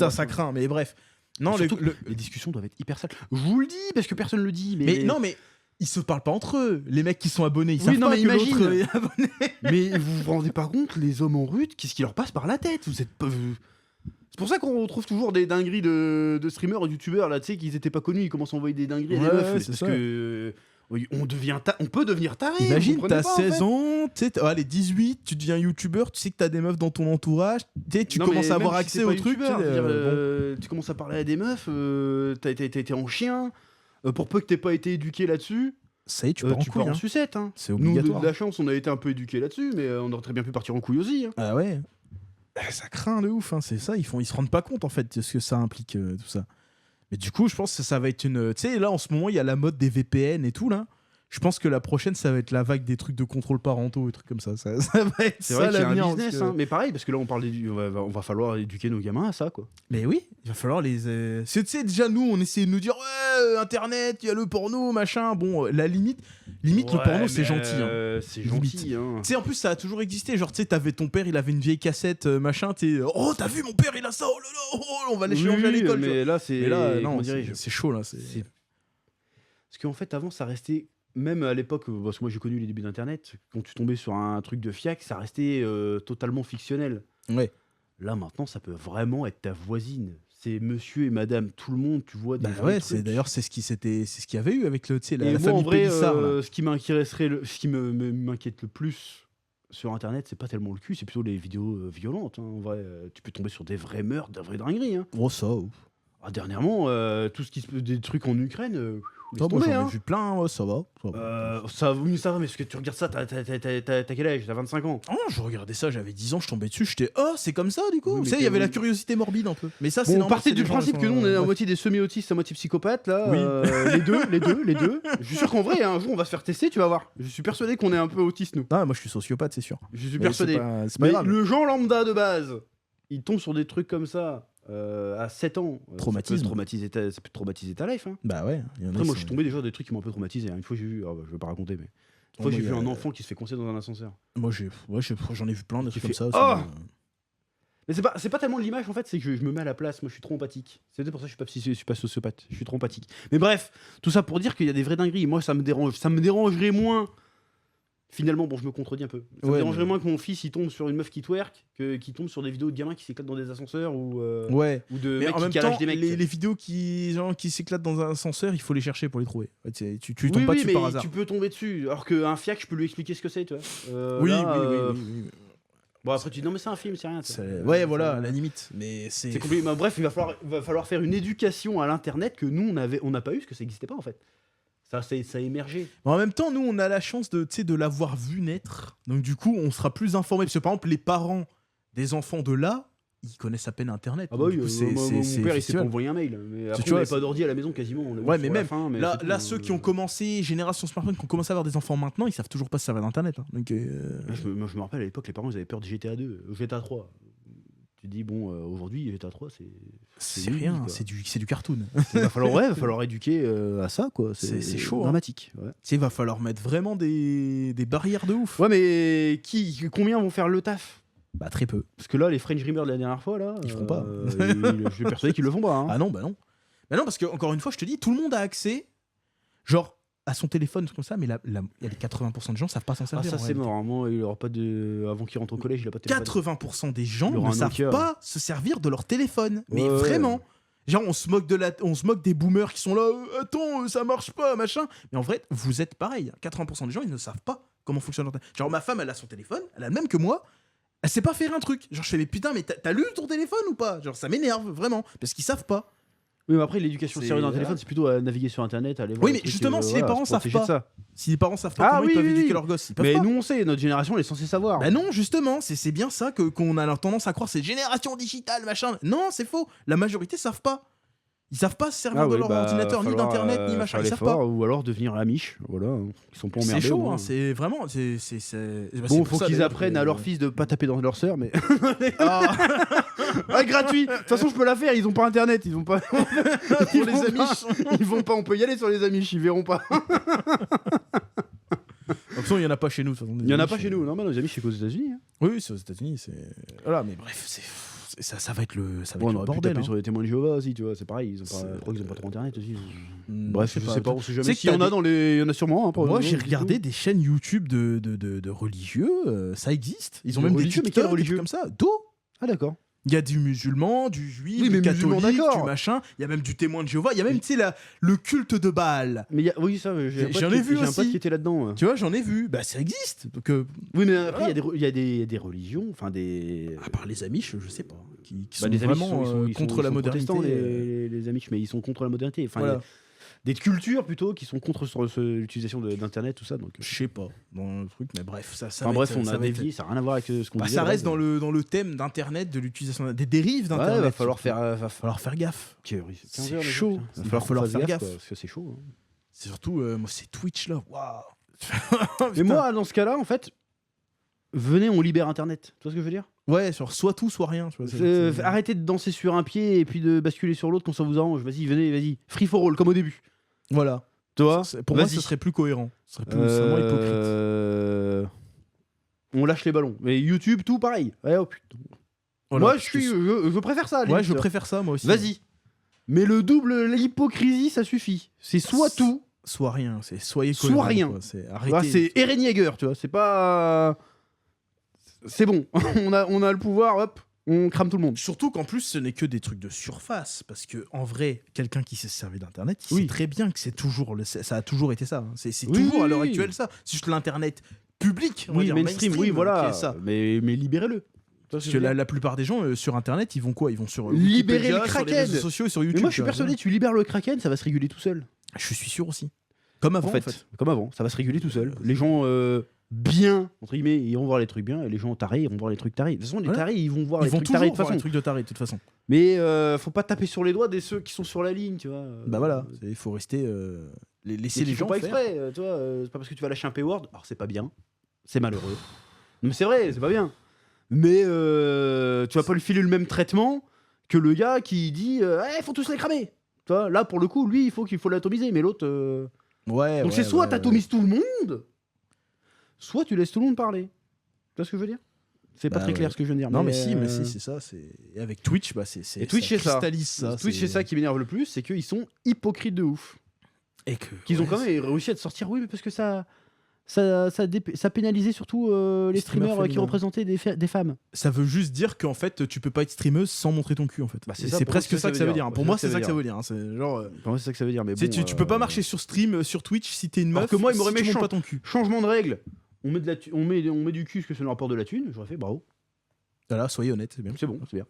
Putain, ça craint, mais bref. Non, Surtout que les discussions doivent être hyper sales. Je vous le dis parce que personne le dit. mais non, mais ils se parlent pas entre eux. Les mecs qui sont abonnés, ils Oui, savent non, pas mais que l'autre imagine. est abonné. Mais vous vous rendez pas compte, les hommes en rut, qu'est-ce qui leur passe par la tête? Vous êtes pas. C'est pour ça qu'on retrouve toujours des dingueries de streamers et de youtubeurs là, tu sais, qu'ils étaient pas connus, ils commencent à envoyer des dingueries à des Ouais, meufs. ouais, C'est c'est parce ça. que Oui, on peut devenir taré. vous Imagine, comprenez t'as pas, en 16 fait. ans, tu sais, allez, 18, tu deviens youtubeur, tu sais que t'as des meufs dans ton entourage, tu Non, commences mais à avoir même si accès t'es au pas truc. youtubeur, Tu sais, je veux dire, bon. tu commences à parler à des meufs, t'as été en chien. Pour peu que t'aies pas été éduqué là-dessus, Ça y est, tu pars en tu pars couille. en Hein. sucette. Hein. C'est Nous, obligatoire. de la chance, on a été un peu éduqués là-dessus, mais on aurait très bien pu partir en couille aussi. Hein. Ah ouais. Ça craint de ouf, hein, c'est ça. Ils se rendent pas compte en fait de ce que ça implique tout ça. Mais du coup, je pense que ça va être une. Tu sais, là en ce moment, il y a la mode des VPN et tout là. Je pense que la prochaine, ça va être la vague des trucs de contrôle parentaux et trucs comme ça. Ça va être C'est ça vrai qu'il y a l'avenir. un business, parce que- hein. Mais pareil, parce que là, on parle on va falloir éduquer nos gamins à ça, quoi. Mais oui, il va falloir les. Tu sais, déjà nous, on essaie de nous dire ouais, Internet, il y a le porno, machin. Bon, la limite, le porno, c'est gentil. Hein. C'est Limite. gentil, hein. Tu sais, en plus, ça a toujours existé. Genre, tu sais, t'avais ton père, il avait une vieille cassette, machin. Oh, t'as vu, mon père, il a ça. Oh là là, on va l'échanger à l'école. tu vois. Mais là, c'est. Mais là, non, comment dirais-je, c'est chaud là. c'est- Parce qu'en fait, avant, ça restait. Même à l'époque, parce que moi j'ai connu les débuts d'Internet, quand tu tombais sur un truc de fiac, ça restait totalement fictionnel. Ouais. Là, maintenant, ça peut vraiment être ta voisine. C'est monsieur et madame, tout le monde, tu vois des Bah vrais ouais, trucs. d'ailleurs c'est ce qu'il y avait eu avec le, tu sais, Et la moi, en famille vrai, Pélissard. Là. ce qui m'inquiète le plus sur Internet, c'est pas tellement le cul, c'est plutôt les vidéos violentes. Hein. En vrai, tu peux tomber sur des vrais meurtres, des vraies dingueries. Hein. Oh ça. Ah, dernièrement, tout ce qui se peut, des trucs en Ukraine, laisse Moi tomber, j'en hein. ai vu plein, ouais, ça va. Ça va, mais est-ce que tu regardes ça, t'as quel âge? T'as 25 ans. Oh, je regardais ça, j'avais 10 ans, je tombais dessus, j'étais c'est comme ça du coup. Oui, mais Tu sais, il y avait t'es- la curiosité morbide un peu. Mais ça c'est Bon, on normal. partait c'est du des gens principe qui que sont- nous, on est à ouais. moitié des semi-autistes, à moitié psychopathes, là. Oui. Les deux. Je suis sûr qu'en vrai, un jour, on va se faire tester, tu vas voir. Je suis persuadé qu'on est un peu autiste, nous. Ah, moi je suis sociopathe, c'est sûr. Je suis Mais persuadé. c'est pas Mais grave. le Jean lambda de base, il tombe sur des trucs comme ça à 7 ans. Traumatisme. Ça peut traumatiser ta life. Hein. Bah ouais. Il y en a Après, qui moi, je suis sont- tombé déjà des trucs qui m'ont un peu traumatisé. Hein. Une fois, j'ai vu, je vais pas raconter, mais une fois, moi, j'ai il y vu a- un enfant qui se fait coincer dans un ascenseur. Moi j'en ai vu plein de Qui trucs comme fait, ça. Oh ça me- Mais c'est pas tellement l'image en fait, c'est que je me mets à la place. Moi, je suis trop empathique. C'est peut-être pour ça que je suis pas sociopathe. Je suis trop empathique. Mais bref, tout ça pour dire qu'il y a des vraies dingueries. Moi, ça me dérangerait moins. Finalement, bon, je me contredis un peu. Ça me Ouais, dérangerait mais- moins que mon fils il tombe sur une meuf qui twerk, qu'il tombe sur des vidéos de gamins qui s'éclatent dans des ascenseurs Ouais. ou de Mais mecs en qui même calagent temps, des mecs. les vidéos qui s'éclatent dans un ascenseur, il faut les chercher pour les trouver. Ouais, tu tombes Oui, pas oui, dessus mais par hasard. tu peux tomber dessus. Alors qu'un fiac, je peux lui expliquer ce que c'est, tu vois. Oui, Là, oui. Bon, après, tu dis non, mais c'est un film, c'est rien. tu vois. Ouais, voilà, Ça- à la limite. Mais c'est. C'est compliqué. Mais bref, il va falloir faire une éducation à l'internet que nous on n'a pas eu parce que ça n'existait pas en fait. Ça a émergé. Mais en même temps, nous, on a la chance de l'avoir vu naître. Donc, du coup, on sera plus informés. Parce que, par exemple, les parents des enfants de là, ils connaissent à peine Internet. Ah bah Donc, oui, du coup, c'est mon père il s'est festival. envoyé un mail. Mais après, tu on vois, n'avait pas d'ordi à la maison quasiment. On l'a eu Ouais, sur mais la même, fin, mais Là, c'est là tout, ceux qui ont commencé, génération smartphone, qui ont commencé à avoir des enfants maintenant, ils savent toujours pas se servir d'Internet. Hein. Donc, Moi, je me rappelle à l'époque, les parents ils avaient peur de GTA 2, GTA 3. Tu te dis, bon, aujourd'hui, GTA 3, c'est nul, rien, quoi. c'est du cartoon. Il va falloir éduquer à ça, quoi. C'est chaud, hein. Dramatique. Ouais. Tu sais, il va falloir mettre vraiment des barrières de ouf. Ouais, mais combien vont faire le taf? Bah, très peu. Parce que là, les French Dreamers de la dernière fois, là. Ils feront pas. Je suis persuadé qu'ils le font pas. Hein. Ah non, bah non. Bah non, parce que, encore une fois, je te dis, tout le monde a accès, genre, à son téléphone, comme ça, mais il y a les 80% de gens savent pas s'en Ah, servir. ça, en c'est réalité. mort. Hein. Moi, il aura pas de. Avant qu'il rentre au collège, il a pas de téléphone. 80% des gens Il aura ne un savent Nokia. pas se servir de leur téléphone. Mais Ouais, ouais. vraiment. Genre, on se moque des boomers qui sont là, attends, ça marche pas, machin. Mais en vrai, vous êtes pareil. 80% des gens, ils ne savent pas comment fonctionne leur téléphone. Genre, ma femme, elle a son téléphone, elle a le même que moi. Elle sait pas faire un truc. Genre, je fais, mais putain, mais t'as lu ton téléphone ou pas? Genre, ça m'énerve, vraiment. Parce qu'ils savent pas. Oui, mais après, l'éducation C'est- sérieuse d'un téléphone, c'est plutôt à naviguer sur internet, aller voir. Oui, des mais trucs, justement, si les parents se savent protéger de pas, ça. Si les parents savent pas Ah comment oui, ils peuvent oui, éduquer oui. leurs gosses, ils peuvent Mais pas. nous, on sait, notre génération, elle est censée savoir. Bah non, justement, c'est bien ça qu'on a tendance à croire, c'est génération digitale, machin. Non, c'est faux. La majorité savent pas. Ils savent pas se servir de ouais, leur bah, ordinateur, ni falloir, d'internet, ni machin. faire Ils savent l'effort, pas. Ou alors devenir amiche, voilà. Ils sont pas C'est emmerdés. au chaud, moins. hein, c'est vraiment. C'est bah, Bon, c'est faut pour ça, qu'ils d'ailleurs, apprennent que- à leur fils de pas taper dans leur sœur, mais. Ah, Ah, gratuit. De toute façon, je peux la faire. Ils ont pas internet. Ils ont pas. pour Ils les vont amis. pas. Ils vont pas. On peut y aller sur les amis. Ils verront pas. De toute façon, il y en a pas chez nous. de toute façon, des Il y en a amis, pas chez nous. Non, mais nos amis, c'est qu'aux États-Unis. Hein. Oui, c'est aux États-Unis. C'est voilà, mais bref, ça va être le Bon, on le aurait pu bordel. taper hein. sur les témoins de Jéhovah aussi, tu vois. C'est pareil. Ils ont C'est- pas. Je crois qu'ils ont pas trop internet aussi. Hmm, Bref, je sais pas. On sait jamais. Tu sais que S'il y en t'as a dans les. Il y en a sûrement. Hein, Moi, j'ai regardé des chaînes YouTube de religieux, ça existe. Ils ont De même des religieux, mais quel tutos, des trucs religieux comme ça. Do. Ah, d'accord. Il y a du musulman, du juif, Oui, du mais musulman, catholique, d'accord. du machin. Il y a même du témoin de Jéhovah. Il y a même, tu sais, le culte de Baal. Mais oui, ça, J'en ai vu j'ai un pote aussi. qui était là-dedans. Tu vois, j'en ai vu. Bah, ça existe. Donc, Oui, mais après, il y a des religions, enfin des. à part les Amish, je sais pas. Qui Bah, sont les Amish, vraiment ils contre sont la modernité. protestants, les Amish, mais ils sont contre la modernité. Enfin, Voilà. il y a des cultures plutôt qui sont contre l'utilisation d'internet, tout ça. Donc, Je sais pas dans le truc, mais bref, ça enfin, va bref, être- on ça a va être- dévié, ça n'a rien à voir avec ce qu'on Bah, disait. ça de reste base. dans le thème d'internet, de l'utilisation des dérives Ouais, d'internet. va falloir surtout. faire. Va falloir faire gaffe. C'est C'est chaud. Il va falloir faire gaffe. parce que c'est chaud. Hein. C'est surtout moi, c'est Twitch là. Waouh. Mais Putain. moi, dans ce cas-là, en fait, venez, on libère Internet. Tu vois ce que je veux dire? Ouais, sur soit tout, soit rien. Tu vois, c'est- Arrêtez de danser sur un pied et puis de basculer sur l'autre quand ça vous arrange. Vas-y, venez, vas-y. Free for all, comme au début. Voilà. Tu vois? Pour moi, Vas-y. ce serait plus cohérent. Ce serait plus c'est moins hypocrite. On lâche les ballons. Mais YouTube, tout pareil. Ouais, oh putain. Voilà, Moi, parce que je préfère ça. à la Ouais, limite, je tu vois. préfère ça moi aussi. Vas-y. Mais le double, l'hypocrisie, ça suffit. C'est soit tout, Soit rien. C'est soyez Soit cohérents, rien. quoi. C'est tu vois, arrêtez. c'est Eren Yeager, tu vois. C'est pas. C'est bon. on a le pouvoir, hop, on crame tout le monde. Surtout qu'en plus, ce n'est que des trucs de surface. Parce que en vrai, quelqu'un qui s'est servi d'Internet, il Oui. sait très bien que c'est toujours ça a toujours été ça. Hein. C'est Oui, toujours à l'heure oui, oui. actuelle ça. C'est juste l'Internet public, on va Oui, dire, mainstream, oui, qui voilà. est ça. Mais libérez-le. Tu vois ce Parce que que je veux dire la plupart des gens sur Internet, ils vont quoi? Ils vont sur Libérer Wikipédia, le sur les Kraken. réseaux sociaux et sur YouTube. Mais moi, je suis tu vois. persuadé, tu libères le Kraken, ça va se réguler tout seul. Je suis sûr aussi. Comme avant, En fait, comme avant, ça va se réguler tout seul. Les gens bien, entre guillemets, ils vont voir les trucs bien, et les gens tarés, ils vont voir les trucs tarés. De toute façon, les Ouais. tarés, ils vont voir Ils les vont trucs toujours tarés de toute voir les façon. trucs de taré de toute façon. Mais faut pas taper sur les doigts des ceux qui sont sur la ligne, tu vois. Bah voilà, il faut rester laisser les gens pas faire. exprès, tu vois. C'est pas parce que tu vas lâcher un payword, alors c'est pas bien, c'est malheureux. Non, mais c'est vrai, c'est pas bien. Mais tu vas pas lui filer le même traitement que le gars qui dit faut tous les cramer. Tu vois, là pour le coup, lui, qu'il faut l'atomiser, mais l'autre. Ouais. Donc c'est soit t'atomises tout le monde, soit tu laisses tout le monde parler. Tu vois ce que je veux dire? C'est pas Bah très ouais. clair ce que je viens de dire. Non mais si, c'est ça. Et avec Twitch, bah c'est. Et Twitch, c'est ça. cristallise ça. Twitch, c'est ça qui m'énerve le plus, c'est qu'ils sont hypocrites de ouf. Et que. Qu'ils ont ouais, quand même réussi à te sortir, oui, mais parce que ça pénalisait surtout les streamers qui féminins. représentaient des femmes. Ça veut juste dire qu'en fait, tu peux pas être streameuse sans montrer ton cul en fait. Bah, c'est Et ça, c'est pour moi, presque ça que ça veut dire. Pour moi, c'est ça que ça veut dire. Hein. C'est genre. Pour moi, c'est ça que ça veut dire. Mais Tu sais, bon, tu peux pas marcher sur stream, sur Twitch si t'es une Alors meuf. que moi, il m'aurait si tu mis montres pas ton cul. Changement de règle. On met du cul parce que ça nous rapporte de la thune. J'aurais fait bravo. Voilà, soyez honnête, c'est bien. C'est bon, c'est bien.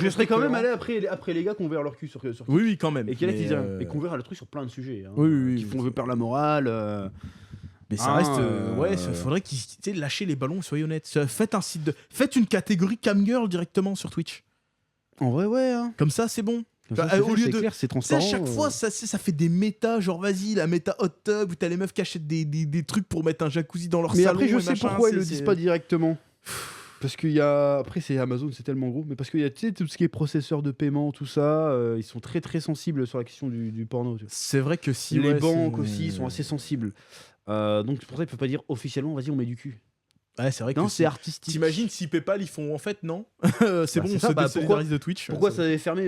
Je serais quand même allé après les gars qui ont ouvert leur cul sur Oui, oui, quand même. et qui là, Mais, qu'ils et qui ont ouvert le truc sur plein de sujets. Hein, Oui, qui font perdre la morale. Mais ça reste. Ouais, il faudrait qu'ils tu sais, lâcher les ballons, soyez honnêtes. Faites un site Faites une catégorie camgirl directement sur Twitch. En vrai, ouais. Hein. Comme ça, c'est bon. Comme ça, Bah, c'est au lieu c'est de- clair, c'est Tu sais, transparent. à chaque fois, ça fait des méta, genre vas-y, la méta hot tub où t'as les meufs qui achètent des trucs pour mettre un jacuzzi dans leur Mais salon. après, je et sais machin, pourquoi ils le c'est- disent pas directement. Parce qu'il y a. Après, c'est Amazon, c'est tellement gros. Mais parce qu'il y a tu sais, tout ce qui est processeur de paiement, tout ça. Ils sont très très sensibles sur la question du porno. Tu vois. C'est vrai que si. Les ouais, banques c'est- aussi sont assez sensibles. Donc, c'est pour ça qu'ils peuvent pas dire officiellement, vas-y, on met du cul. Ouais, c'est vrai que. Non, si- c'est artistique. T'imagines si PayPal ils font en fait non C'est Bah, bon, c'est on ça, se bah, désolidarise de Twitch. Pourquoi ça avait fermé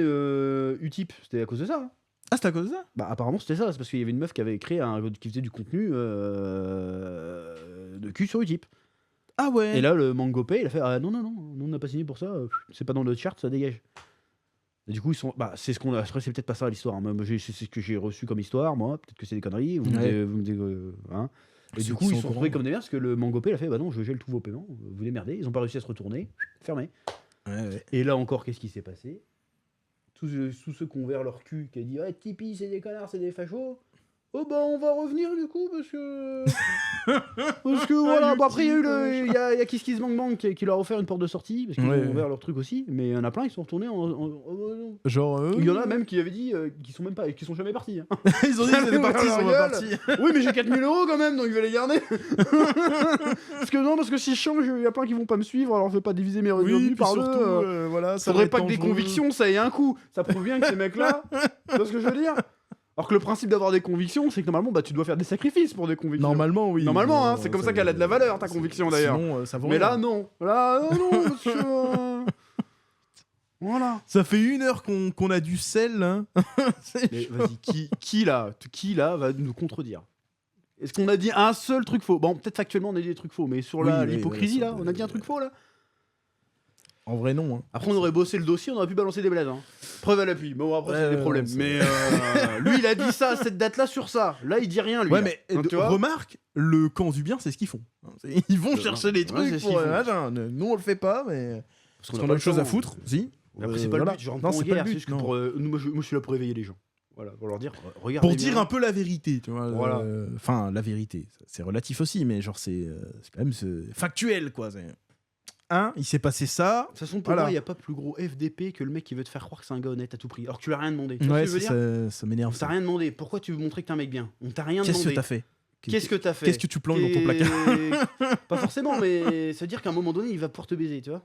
Utip? C'était à cause de ça. Hein. Ah, c'est à cause de ça Bah, apparemment, c'était ça. C'est parce qu'il y avait une meuf qui avait créé qui faisait du contenu de cul sur Utip. Ah ouais. Et là, le MangoPay, il a fait ah, non, nous on n'a pas signé pour ça, c'est pas dans notre charte, ça dégage. Et du coup, ils sont. Bah, c'est ce qu'on a. Après, c'est peut-être pas ça l'histoire. Hein. Moi, c'est ce que j'ai reçu comme histoire, moi. Peut-être que c'est des conneries. Vous me dites, hein. Et Ceux du qui coup, sont ils au sont courant. retrouvés comme des merdes parce que le MangoPay, il a fait bah non, je gèle tous vos paiements, vous démerdez. Ils ont pas réussi à se retourner, fermé. Ouais. Et là encore, qu'est-ce qui s'est passé? Tous ceux qui ont ouvert leur cul, qui a dit ah, Tipeee, c'est des connards, c'est des fachos. Oh bah on va revenir du coup parce que parce que voilà bon, après il y a eu il y a Kiss Kiss Bang Bang qui leur a offert une porte de sortie parce qu'ils Ouais. ont ouvert leur truc aussi, mais il y en a plein qui sont retournés Genre. il y en a même qui avaient dit qui sont jamais partis hein. Ils ont dit que c'était parti, ils sont Leur pas gueule. partis. Oui mais j'ai 4000 € quand même donc je vais les garder. parce que si je change il y a plein qui vont pas me suivre alors je vais pas diviser mes revenus Oui, puis par deux. surtout, voilà, ça Faudrait va pas être que des dangereux. convictions ça ait un coup. Ça prouve bien que ces mecs là tu vois ce que je veux dire. Alors que le principe d'avoir des convictions, c'est que normalement, bah, tu dois faire des sacrifices pour des convictions. Normalement, oui. Normalement, hein, c'est comme ça qu'elle a de la valeur, ta conviction d'ailleurs. Sinon, ça vaut Mais rien. là, non. Là, non, monsieur. Voilà. Ça fait 1 heure qu'on a du sel. Hein. Mais vas-y, qui là va nous contredire? Est-ce qu'on a dit un seul truc faux? Bon, peut-être factuellement, on a dit des trucs faux, mais sur Oui, oui, l'hypocrisie, ouais, là, on a dit un truc faux, là? En vrai, non. Hein. Après, on aurait bossé le dossier, on aurait pu balancer des blazes. Hein. Preuve à l'appui. Bon, après, c'est des problèmes. c'est- Mais lui, il a dit ça, cette date-là, sur ça. Là, il dit rien, lui. Ouais, là. mais Hein, tu vois remarque, le camp du bien, c'est ce qu'ils font. Ils vont chercher les ouais, trucs c'est ce pour. qu'ils font. Machin. Nous, on le fait pas, mais. Parce qu'on a pas autre chose le à temps. foutre, si. Après, c'est pas Voilà. le but. Je rentre Non, pas en c'est pas guerre. le C'est but. juste que Non. moi, je suis là pour réveiller les gens. Voilà, pour leur dire, regardez. Pour dire bien. un peu la vérité, tu vois. Voilà. Enfin, la vérité, c'est relatif aussi, mais genre c'est quand même factuel, quoi. Il s'est passé ça. De toute façon, pour Voilà. moi, il n'y a pas plus gros FDP que le mec qui veut te faire croire que c'est un gars honnête à tout prix. Alors que tu lui as rien demandé. Tu vois Ouais, ce que je veux dire ça m'énerve. On t'a rien demandé. Pourquoi tu veux montrer que t'es un mec bien On t'a rien Qu'est-ce demandé. que t'as fait Qu'est-ce que t'as fait Qu'est-ce que tu planques dans ton placard Pas forcément, mais ça veut dire qu'à un moment donné, il va pouvoir te baiser, tu vois.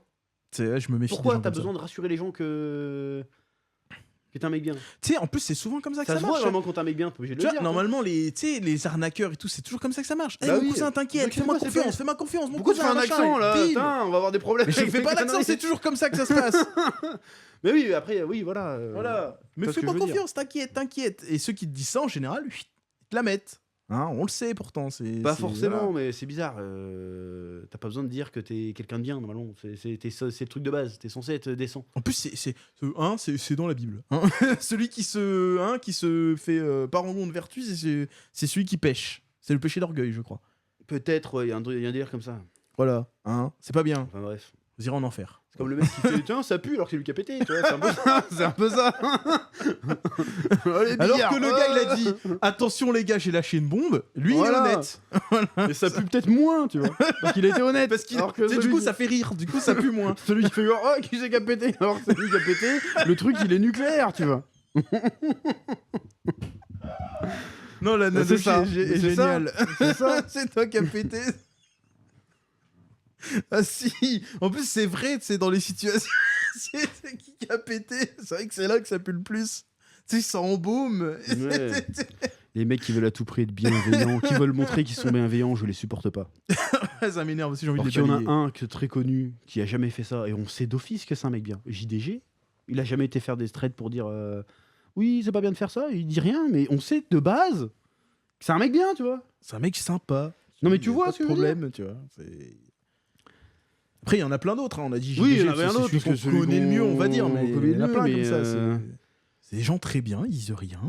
Je me méfie. Pourquoi des gens t'as comme ça. besoin de rassurer les gens que t'es un mec bien Tu sais, en plus, c'est souvent comme ça que Ça ça se voit marche. vraiment quand t'es un mec bien, t'es obligé de Tu le vois, dire. normalement, les arnaqueurs et tout, c'est toujours comme ça que ça marche. Eh, Bah mon oui. cousin, t'inquiète, Donc, fais-moi c'est confiance, pas- fais-moi confiance. Mon Pourquoi tu fais cousin, un machin, accent là deal. Putain, on va avoir des problèmes. Mais je avec fais tes pas l'accent, conneries. c'est toujours comme ça que ça se passe. Mais oui, après, oui, voilà. Voilà. Mais vois ce que fais-moi je veux dire. confiance, t'inquiète. Et ceux qui te disent ça, en général, ils te la mettent. Hein, on le sait pourtant. Pas c'est- forcément, voilà. mais c'est bizarre. T'as pas besoin de dire que t'es quelqu'un de bien, normalement. C'est le truc de base. T'es censé être décent. En plus, c'est dans la Bible. Hein. Celui qui se fait pas rendre de vertu, c'est celui qui pêche. C'est le péché d'orgueil, je crois. Peut-être, il y a un délire comme ça. Voilà. Hein, c'est pas bien. Enfin bref. Vous irez en enfer. C'est comme le mec qui fait tiens, ça pue alors que c'est lui qui a pété. Tu vois, c'est un peu ça. C'est un peu ça. Oh, les Alors billards. que le gars, il a dit attention les gars, j'ai lâché une bombe. Lui, Voilà. il est honnête. Et ça pue peut-être moins, tu vois. Parce qu'il était honnête. Alors que Tu sais, du celui coup, qui- ça fait rire. Du coup, ça pue moins. Celui qui fait oh, qui c'est qui a pété alors que c'est lui qui a pété, le truc il est nucléaire, tu vois. Non, la c'est ça. est C'est ça. géniale. C'est ça. C'est toi qui as pété. Ah si. En plus, c'est vrai, c'est dans les situations. C'est qui a pété. C'est vrai que c'est là que ça pue le plus. Tu sais, ça embaume. Ouais. Les mecs qui veulent à tout prix être bienveillants, qui veulent montrer qu'ils sont bienveillants, je les supporte pas. Ça m'énerve aussi, j'ai envie Alors de qu'il y en a balayer. un que très connu qui a jamais fait ça et on sait d'office que c'est un mec bien. JDG, il a jamais été faire des threads pour dire oui, c'est pas bien de faire ça, il dit rien, mais on sait de base que c'est un mec bien, tu vois. C'est un mec sympa. Non, mais Il y tu a vois pas ce de que je veux problème, tu vois. Après, il y en a plein d'autres. Hein. On a dit Oui, JDG, il y en avait un c'est autre, celui parce que qu'on connaît le mieux, celui on va dire. Mais qu'on connaît il y en a le plein mieux, comme mais, ça. C'est des gens très bien, ils disent rien.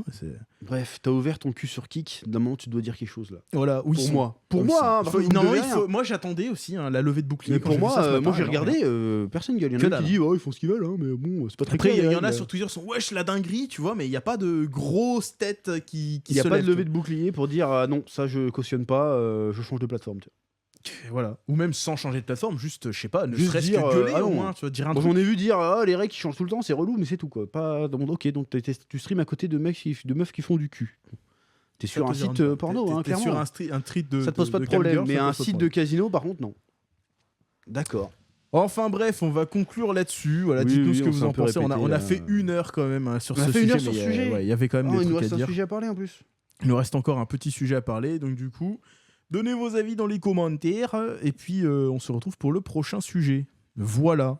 Bref, t'as ouvert ton cul sur Kik, d'un moment tu dois dire quelque chose là. Voilà, oui, Pour moi. Pour moi, hein, moi, parce que vous me devez rien. moi j'attendais aussi hein, la levée de bouclier. Mais quand pour j'ai vu ça ce moi, matin, j'ai alors, regardé, personne gueule. Il y en Que a dalle. qui dit oh, ils font ce qu'ils veulent, hein, mais bon, c'est pas très Après, il clair, y en a mais- sur Twitter qui sont wesh la dinguerie, tu vois, mais il n'y a pas de grosses têtes qui Il n'y a se pas de lèvent, levée de bouclier pour dire non, ça je cautionne pas, je change de plateforme. Tu vois. Voilà. Ou même sans changer de plateforme, juste, je sais pas, ne Juste serait-ce dire, que gueuler ah au non. moins, tu vois, dire un Bon, truc. j'en ai vu dire les règles qui changent tout le temps, c'est relou, mais c'est tout quoi. Pas dans mon ok, donc tu streams à côté de meufs qui font du cul. T'es sur un site porno, hein, T'es sur clairement. un tweet de. Ça te pose pas de camgirl, problème, ça mais te un pose pas de site de problème. casino, par contre, non. D'accord. Enfin bref, on va conclure là-dessus. Voilà, Oui, dites-nous oui, ce que on vous s'est un en peu pensez. On répété, a fait 1 heure quand même hein, sur On a ce fait 1 sujet. heure sur mais, ce sujet. ouais, il y avait quand même Oh, des il nous trucs reste à un dire. sujet à parler en plus. Il nous reste encore un petit sujet à parler, donc du coup, donnez vos avis dans les commentaires et puis on se retrouve pour le prochain sujet. Voilà.